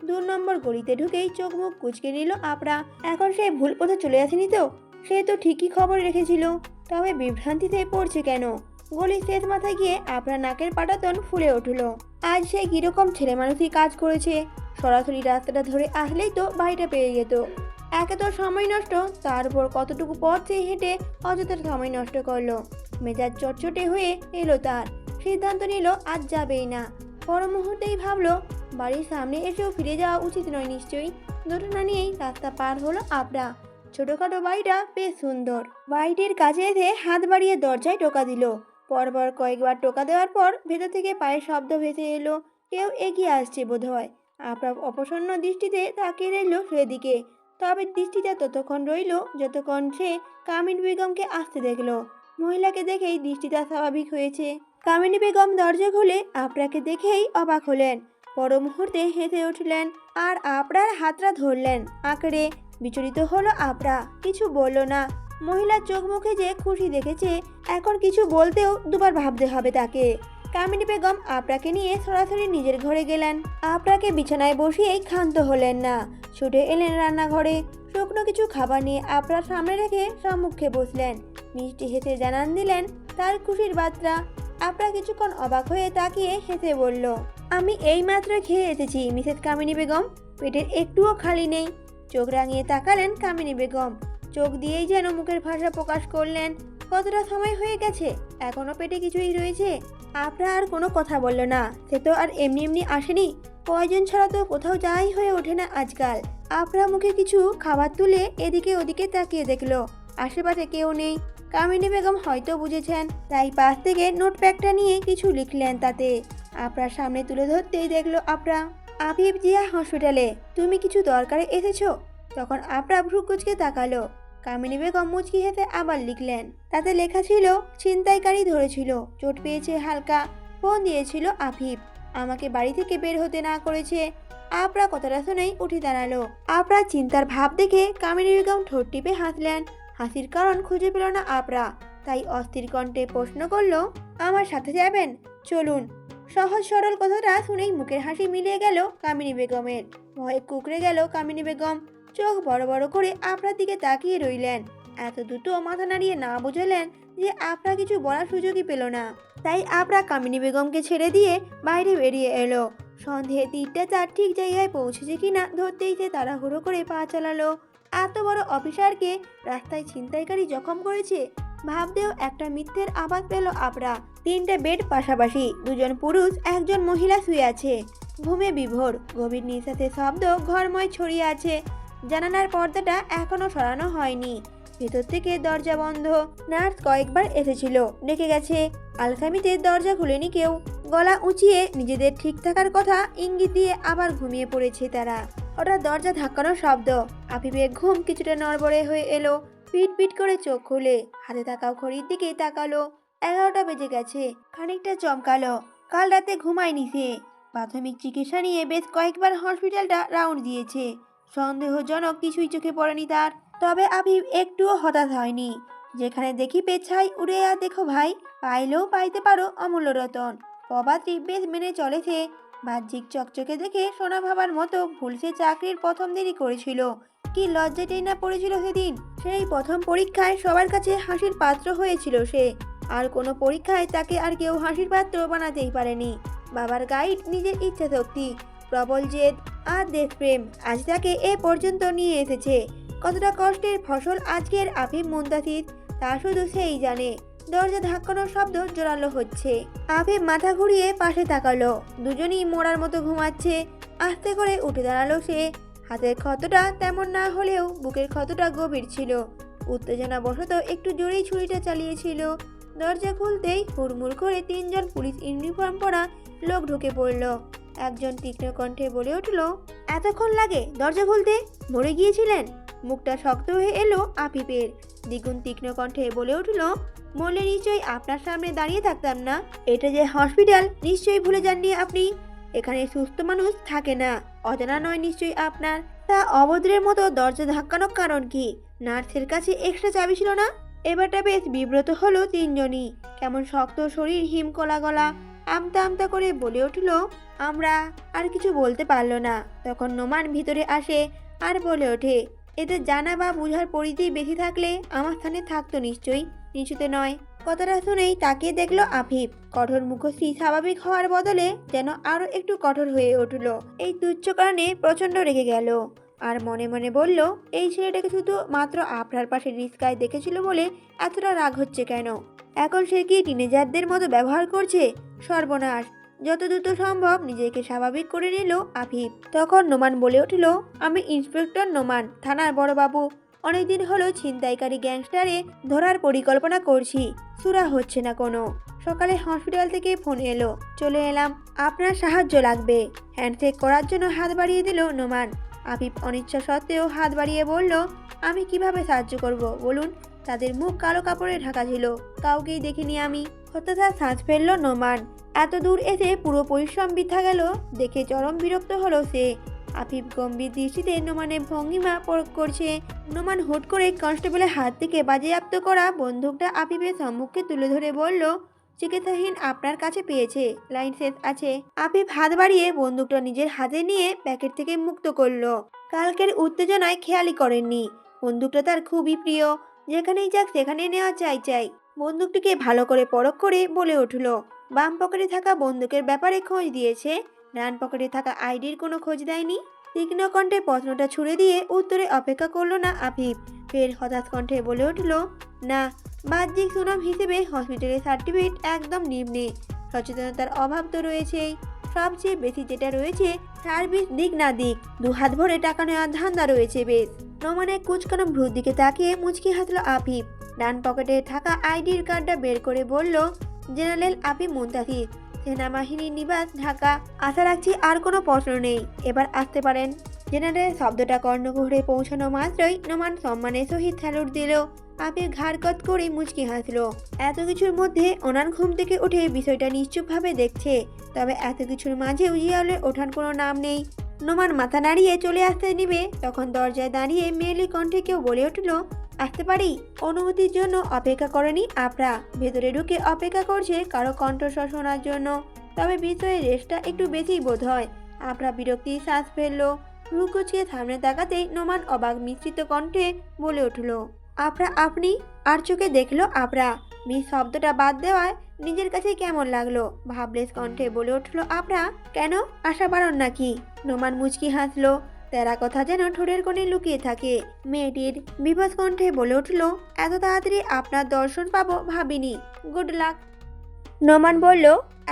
2 নম্বর গলিতে ঢুকেই চোখ মুখ কুঁচকে নিল আপরা। এখন সে ভুল পথে চলে আসেনি তো? সে তো ঠিকই খবর রেখেছিল, তবে বিভ্রান্তিতে পড়ছে কেন? গলির শেষ মাথায় গিয়ে আপরা নাকের পাটাতন ফুলে উঠল। আজ সে কিরকম ছেলে মানুষই কাজ করেছে। সরাসরি রাস্তাটা ধরে আসলেই তো বাড়িটা পেয়ে যেত। একে তো সময় নষ্ট, তার উপর কতটুকু পথ সে হেঁটে অযথা সময় নষ্ট করলো। মেজাজ চটচটে হয়ে এলো তার। সিদ্ধান্ত নিল আজ যাবেই না। পর মুহূর্তেই ভাবলো বাড়ির সামনে এসেও ফিরে যাওয়া উচিত নয় নিশ্চয়ই। দুটো নিয়েই রাস্তা পার হলো আপরা। ছোটখাটো বাড়িটা বেশ সুন্দর। বাড়িটির কাছে এসে হাত বাড়িয়ে দরজায় টোকা দিল। পরপর কয়েকবার টোকা দেওয়ার পর ভেতর থেকে পায়ের শব্দ ভেসে এলো। কেউ এগিয়ে আসছে বোধহয়। আপরা অপ্রসন্ন দৃষ্টিতে তাকিয়ে রইল সেদিকে। তবে দৃষ্টিটা ততক্ষণ রইল যতক্ষণ সে কামিনী বেগমকে আসতে দেখলো। মহিলাকে দেখেই দৃষ্টিটা স্বাভাবিক হয়েছে। কামিনী বেগম দরজা খুলে আপরাকে দেখেই অবাক হলেন। পর মুহূর্তে হেসে উঠলেন আর আপরার হাতটা ধরলেন আঁকড়ে। বিচলিত হলো আবরা, কিছু বলল না। মহিলার চোখ মুখে যে খুশি দেখেছে, এখন কিছু বলতেও দুবার ভাবতে হবে তাকে। কামিনী বেগম আবরাকে নিয়ে সরাসরি নিজের ঘরে গেলেন। আবরাকে বিছানায় বসিয়েই ক্ষান্ত হলেন না, ছুটে এলেন রান্নাঘরে। শুকনো কিছু খাবার নিয়ে আবরার সামনে রেখে সম্মুখে বসলেন। মিষ্টি হেসে জানান দিলেন তার খুশির বার্তা। আবরা কিছুক্ষণ অবাক হয়ে তাকিয়ে হেসে বলল, আমি এইমাত্র খেয়ে এসেছি মিসেস কামিনী বেগম, পেটের একটুও খালি নেই। চোখ রাঙিয়ে তাকালেন কামিনী বেগম, চোখ দিয়েই যেন মুখের ভাষা প্রকাশ করলেন। কতটা সময় হয়ে গেছে, এখনো পেটে কিছুই রয়েছে? আবরা আর কোনো কথা বলল না। সে তো আর এমনি এমনি আসেনি, প্রয়োজন ছাড়া তো কোথাও যাই হয়ে ওঠে না আজকাল। আবরা মুখে কিছু খাবার তুলে এদিকে ওদিকে তাকিয়ে দেখলো আশেপাশে কেউ নেই। কামিনী বেগম হয়তো বুঝেছেন, তাই পাশ থেকে নোটপ্যাডটা নিয়ে কিছু লিখলেন তাতে। আবরার সামনে তুলে ধরতেই দেখলো আবরা, আফিফ জিয়া হসপিটালে, তুমি কিছু দরকারে এসেছো? তখন আবরা ভ্রুকুচকে তাকালো। কামিনী বেগম মুচকি হেসে আবার লিখলেন। তাতে লেখা ছিল, ছিনতাইকারী ধরেছিল, চোট পেয়েছে হালকা, ফোন দিয়েছিল আফিফ, আমাকে বাড়ি থেকে বের হতে না করেছে। আবরা কথাটা শুনেই উঠে দাঁড়ালো। আবরা চিন্তার ভাব দেখে কামিনী বেগম ঠোঁট টিপে হাসলেন। হাসির কারণ খুঁজে পেল না আবরা, তাই অস্থির কণ্ঠে প্রশ্ন করলো, আমার সাথে যাবেন? চলুন। সহজ সরল কথাটা শুনেই মুখের হাসি মিলিয়ে গেল কামিনী বেগমের। ভয়ে কুঁকড়ে গেল কামিনী বেগম, চোখ বড় বড় করে আবরার দিকে তাকিয়ে রইলেন। এত দ্রুত মাথা নাড়িয়ে না বুঝলেন যে আবরা কিছু বলার সুযোগই পেল না। তাই আবরা কামিনী বেগমকে ছেড়ে দিয়ে বাইরে বেরিয়ে এলো। সন্দেহে তীরটা তার ঠিক জায়গায় পৌঁছেছে কিনা ধরতেই সে তাড়াহুড়ো করে পা চালালো। এত বড় অফিসারকে রাস্তায় ছিনতাইকারী জখম করেছে, ভাবতেও একটা মিথ্যের আবাদ পেল আবরা। 3টে বেড পাশাপাশি, 2জন পুরুষ 1জন মহিলা শুয়ে আছে। ঘুমে বিভোর, গভীর নিঃশ্বাসের শব্দ ঘরময় ছড়িয়ে আছে। জানালার পর্দাটা এখনো সরানো হয়নি, ভেতর থেকে দরজা বন্ধ। নার্স কয়েকবার এসেছিল, ডেকে গেছে, আলসামিতে দরজা খুলেনি কেউ। গলা উঁচিয়ে নিজেদের ঠিক থাকার কথা ইঙ্গিত দিয়ে আবার ঘুমিয়ে পড়েছে তারা। হঠাৎ দরজা ধাক্কানোর শব্দ, আফিফের ঘুম কিছুটা নড়বড়ে হয়ে এলো। পিট পিট করে চোখ খুলে হাতে থাকা ঘড়ির দিকে তাকালো। 11টা বেজে গেছে। খানিকটা চমকালো, কাল রাতে ঘুমায়নি সে। প্রাথমিক চিকিৎসা নিয়ে বেশ কয়েকবার হসপিটালটা রাউন্ড দিয়েছে, সন্দেহজনক কিছুই চোখে পড়েনি তার। তবে আফিফ একটুও হতাশ হয়নি। যেখানে দেখি পেছাই উড়ে আর দেখো ভাই, পাইলেও পাইতে পারো অমূল্য রতন। প্রবাদটি বেশ মেনে চলে সে। বাহ্যিক চকচকে দেখে সোনা ভাবার মতো ভুল সে চাকরির প্রথম দিনই করেছিল। কি লজ্জাতেই না পড়েছিল সেদিন। সেই প্রথম পরীক্ষায় সবার কাছে হাসির পাত্র হয়েছিল সে। আর কোনো পরীক্ষায় তাকে আর কেউ হাসির পাত্র বানাতেই পারেনি। বাবার গাইড, নিজের ইচ্ছা শক্তি, প্রবল জেদ আর দেশপ্রেম আজ তাকে এ পর্যন্ত নিয়ে এসেছে। কতটা কষ্টের ফসল আজকের আফিফ মুনতাসির, তা শুধু সেই জানে। দরজা ধাক্কানোর শব্দ জোরালো হচ্ছে। আফিফ মাথা ঘুরিয়ে পাশে তাকালো। দুজনই মোড়ার মতো ঘুমাচ্ছে। আস্তে করে উঠে দাঁড়ালো সে। হাতের ক্ষতটা তেমন না হলেও বুকের ক্ষতটা গভীর ছিল। উত্তেজনা বশত একটু জোরেই ছুরিটা চালিয়েছিল। দরজা খুলতেই হুড়মুড় করে 3জন পুলিশ ইউনিফর্ম পরা লোক ঢুকে পড়ল। একজন তীক্ষ্ণ কণ্ঠে বলে উঠল, এতক্ষণ লাগে দরজা খুলতে? মরে গিয়েছিলেন? মুখটা শক্ত হয়ে এলো আফিফের। দ্বিগুণ তীক্ষ্ণ কণ্ঠে বলে উঠল, মরলে নিশ্চয়ই আপনার সামনে দাঁড়িয়ে থাকতাম না। এটা যে হসপিটাল, নিশ্চয়ই ভুলে যাননি আপনি। এখানে সুস্থ মানুষ থাকে না। অজানা নয় নিশ্চয়ই আপনার। তা অভদ্রের মতো দরজা ধাক্কানোর কারণ কি? নার্সের কাছে এক্সট্রা চাবি ছিল না? এবারটা বেশ বিব্রত হলো 3জনই। কেমন শক্ত শরীর, হিমকলা গলা। আমতা আমতা করে বলে উঠল, আমরা। আর কিছু বলতে পারল না। তখন নোমান ভিতরে আসে আর বলে ওঠে, এতে জানা বা বুঝার পরিধি বেশি থাকলে আমার স্থানে থাকতো নিশ্চয়ই, নিচুতে নয়। কথাটা শুনেই তাকিয়ে দেখলো আফিফ। কঠোর মুখশ্রী স্বাভাবিক হওয়ার বদলে যেন আরো একটু কঠোর হয়ে উঠল। এই তুচ্ছ কারণে প্রচন্ড রেগে গেল। আর মনে মনে বলল, এই ছেলেটাকে শুধু মাত্র আপনার পাশে রিস্কায় দেখেছিল বলে এতটা রাগ হচ্ছে কেন? এখন সে কি টিনেজারদের মতো ব্যবহার করছে? সর্বনাশ! যত দ্রুত সম্ভব নিজেকে স্বাভাবিক করে নিল আফিফ। তখন নোমান বলে উঠল, আমি ইন্সপেক্টর নোমান, থানার বড়বাবু। অনেকদিন হলো ছিনতাইকারী গ্যাংস্টারে ধরার পরিকল্পনা করছি, সুরা হচ্ছে না কোনো। সকালে হসপিটাল থেকে ফোন এলো, চলে এলাম। আপনার সাহায্য লাগবে। হ্যান্ডশেক করার জন্য হাত বাড়িয়ে দিল নোমান। আফিফ অনিচ্ছা সত্ত্বেও হাত বাড়িয়ে বলল, আমি কিভাবে সাহায্য করব বলুন? তাদের মুখ কালো কাপড়ে ঢাকা ছিল, কাউকেই দেখিনি আমি। হতাশা শ্বাস ফেলল নোমান। এত দূর এসে পুরো পরিশ্রম বৃথা গেল দেখে চরম বিরক্ত হলো সে। আফিফ গম্ভীর দৃষ্টিতে নোমানের ভঙ্গিমা পরখ করছে। নোমান হুট করে কনস্টেবলের হাত থেকে বাজেয়াপ্ত করা বন্দুকটা আফিফের সম্মুখে তুলে ধরে বলল, চিকিৎসাহীন আপনার কাছে পেয়েছে, লাইন শেষ আছে। আফিফ হাত বাড়িয়ে বন্দুকটা নিজের হাতে নিয়ে প্যাকেট থেকে মুক্ত করলো। কালকের উত্তেজনায় খেয়ালই করেননি বন্দুকটা তার খুবই প্রিয়, যেখানেই যাক সেখানেই নেওয়া চাই। বন্দুকটিকে ভালো করে পরখ করে বলে উঠল, বাম পকেটে থাকা বন্দুকের ব্যাপারে খোঁজ দিয়েছে, ডান পকেটে থাকা আইডির কোনো খোঁজ দেয়নি। তীক্ষ্ণ কণ্ঠে প্রশ্নটা ছুড়ে দিয়ে উত্তরে অপেক্ষা করলো না আফিফ। ফের হতাশ কণ্ঠে বলে উঠল, না, বাহ্যিক সুনাম হিসেবে হসপিটালের সার্টিফিকেট একদম নিম্নে। সচেতনতার অভাব তো রয়েছেই, সবচেয়ে বেশি যেটা রয়েছে সার্ভিস দিক না দিক, 2 হাত ভরে টাকা নেওয়ার ধান্দা রয়েছে বেশ। নোমানের কুচকানো ভ্রুর দিকে তাকিয়ে মুচকি হাসল আফিফ। ডান পকেটে থাকা আইডির কার্ডটা বের করে বলল, জেনারেল আফিফ মুনতাসির, সেনাবাহিনী নিবাস, ঢাকা। আশা রাখছি আর কোনো প্রশ্ন নেই, এবার আসতে পারেন। জেনারেল শব্দটা কর্ণকুহরে পৌঁছানো মাত্রই নোমান সম্মানের সহিত স্যালুট দিল। আফিফ ঘাড়কত করে মুচকি হাসল। এত কিছুর মধ্যে ওনার ঘুম থেকে উঠে বিষয়টা নিশ্চুপভাবে দেখছে, তবে এত কিছুর মাঝেও জিয়াউলের ওঠার কোনো নাম নেই। নোমান মাথা নাড়িয়ে চলে আসতে নিবে, তখন দরজায় দাঁড়িয়ে মেয়েলি কণ্ঠে কেউ বলে উঠল, আসতে পারি? অনুমতির জন্য অপেক্ষা করেনি আপরা, ভেতরে ঢুকে অপেক্ষা করছে কারো কণ্ঠস্বর শোনার জন্য। তবে বিষয়ে রেস্টটা একটু বেশিই বোধ হয়। আপরা বিরক্তির শ্বাস ফেললো। রুকুচিয়ে সামনে তাকাতেই নোমান অবাক মিশ্রিত কণ্ঠে বলে উঠল, আপরা আপনি? আর চোখে দেখলো আপরা। মিস শব্দটা বাদ দেওয়ায় নিজের কাছে কেমন লাগলো। ভাবলেস কণ্ঠে বলে উঠল আপরা, কেন আশা বাড়ন নাকি? নোমান মুচকি হাসলো। তেরা কথা যেন ঠোঁটের কোণে লুকিয়ে থাকে। মেয়েটির বিবশ কণ্ঠে বলে উঠল, এত তাড়াতাড়ি আপনার দর্শন পাবো ভাবিনি, গুড লাক। নোমান বলল,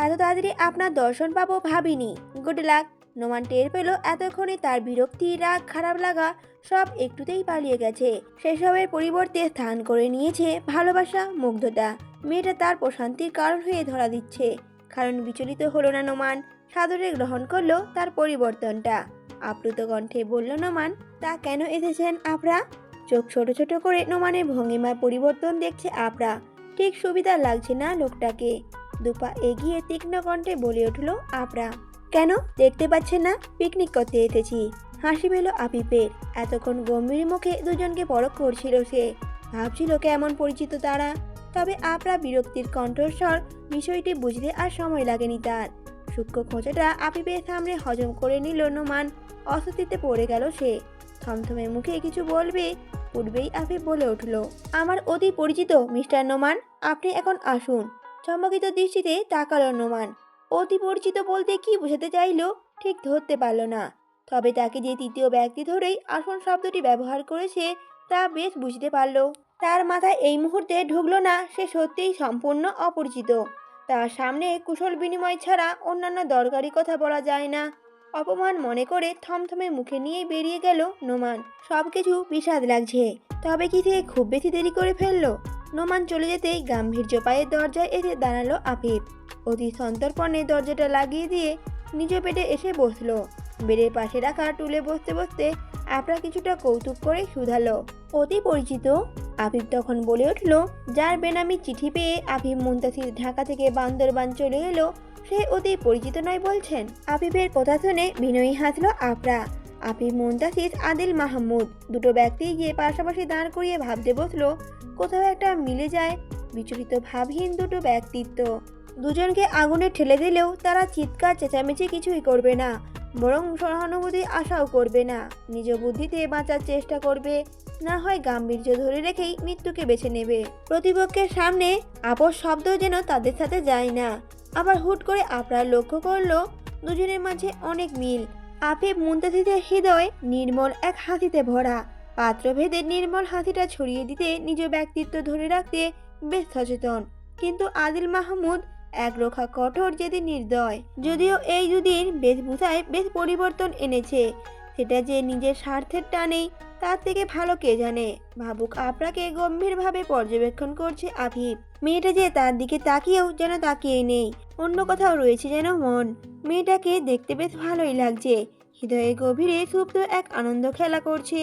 এত তাড়াতাড়ি আপনার দর্শন পাবো ভাবিনি, গুড লাক। নোমান টের পেল এতক্ষণে তার বিরক্তি, রাগ, খারাপ লাগা সব একটুতেই পালিয়ে গেছে। সেসবের পরিবর্তে স্থান করে নিয়েছে ভালোবাসা, মুগ্ধতা। মেয়েটা তার প্রশান্তির কারণ হয়ে ধরা দিচ্ছে। কারণ বিচলিত হলো না নোমান, সাদরে গ্রহণ করলো তার পরিবর্তনটা। আপ্লুত কণ্ঠে বলল নোমান, তা কেন এসেছেন আপরা? চোখ ছোট ছোট করে নোমানের ভঙ্গিমার পরিবর্তন দেখছে আপরা। ঠিক সুবিধা লাগছে না লোকটাকে। দুপা এগিয়ে তীক্ষ্ণ কণ্ঠে বলে উঠল আপরা, কেন দেখতে পাচ্ছেন না পিকনিক করতে এসেছি। হাসি পেল আফিফের। এতক্ষণ গম্ভীর মুখে দুজনকে পরখ করছিল সে। ভাবছিল কেমন পরিচিত তারা। তবে আপরা বিরক্তির কণ্ঠস্বর বিষয়টি বুঝতে আর সময় লাগেনি তার। সূক্ষ্ম খোঁচাটা আফিফের সামনে হজম করে নিল নোমান। অস্বস্তিতে পড়ে গেল সে। থমথমে মুখে কিছু বলবে পূর্বেই আফিফ বলে উঠল, আমার অতি পরিচিত মিস্টার নোমান, আপনি এখন আসুন। চমকিত দৃষ্টিতে তাকালো নোমান। অতি পরিচিত বলতে কি বোঝাতে চাইলো ঠিক ধরতে পারল না। তবে তাকে যে তৃতীয় ব্যক্তি ধরেই আসন শব্দটি ব্যবহার করেছে তা বেশ বুঝতে পারল। তার মাথায় এই মুহূর্তে ঢুকলো না সে সত্যিই সম্পূর্ণ অপরিচিত। তার সামনে কুশল বিনিময় ছাড়া অন্যান্য দরকারি কথা বলা যায় না। অপমান মনে করে থমথমে মুখে নিয়ে বেরিয়ে গেল নোমান। সবকিছু বিষাদ লাগছে। তবে কি সে খুব বেশি দেরি করে ফেললো? নোমান চলে যেতেই গাম্ভীর্য পায়ে দরজায় এসে দাঁড়ালো আফিফ। অতি সন্তর্পণে দরজাটা লাগিয়ে দিয়ে নিজ পেটে এসে বসলো। বেডের পাশে রাখা টুলে বসতে বসতে আপরা কিছুটা কৌতুক করে শুধালো, অতি পরিচিত? আফিফ তখন বলে উঠল, যার বেনামি চিঠি পেয়ে আফিফ মুনতাসির ঢাকা থেকে বান্দরবান চলে এলো, সে অতি পরিচিত নয় বলছেন? আফিফের কথা শুনে বিনয়ী হাসলো আপরা। আফিফ মুনতাসির আদিল মাহমুদ, দুটো ব্যক্তি গিয়ে পাশাপাশি দাঁড় করিয়ে ভাবতে বসলো। কোথাও একটা মিলে যায় বিচলিত ভাবহীন দুটো ব্যক্তিত্ব। দুজনকে আগুনে ঠেলে দিলেও তারা চিৎকার চেঁচামেচি কিছুই করবে না, বরং সহানুভূতি আশাও করবে না। নিজ বুদ্ধিতে বাঁচার চেষ্টা করবে, না হয় গাম্ভীর্য ধরে রেখেই মৃত্যুকে বেছে নেবে। প্রতিপক্ষের সামনে আপস শব্দ যেন তাদের সাথে যায় না। আবার হুট করে আপনার লক্ষ্য করলো দুজনের মাঝে অনেক মিল। আফিফ মুনতাসিরের হৃদয় নির্মল এক হাসিতে ভরা। পাত্রভেদের নির্মল হাসিটা ছড়িয়ে দিতে নিজ ব্যক্তিত্ব ধরে রাখতে বেশ সচেতন। কিন্তু আদিল মাহমুদ একরোখা কঠোর, জেদি, নির্দয়। যদিও এই দুদিন বেশভূষায় বেশ পরিবর্তন এনেছে, সেটা যে নিজের স্বার্থের টানেই তার থেকে ভালো কে জানে। ভাবুক আপনাকে গম্ভীরভাবে পর্যবেক্ষণ করছে আফিফ। মেয়েটা যে তার দিকে তাকিয়েও যেন তাকিয়েই নেই, অন্য কোথাও রয়েছে যেন মন। মেয়েটাকে দেখতে বেশ ভালোই লাগছে। হৃদয়ে গভীরে সুপ্ত এক আনন্দ খেলা করছে।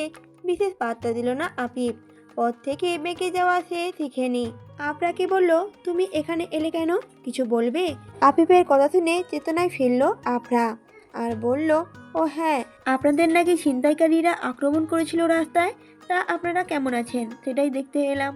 বিশেষ পাত্তা দিল না আফিফ। পথ থেকে বেঁকে যাওয়া সে শিখেনি। আপনাকে বলল, তুমি এখানে এলে কেন, কিছু বলবে? আফিফের কথা শুনে চেতনায় ফিরল আফরা আর বলল, ও হ্যাঁ, আপনাদের নাকি ছিনতাইকারীরা আক্রমণ করেছিল রাস্তায়। তা আপনারা কেমন আছেন সেটাই দেখতে এলাম।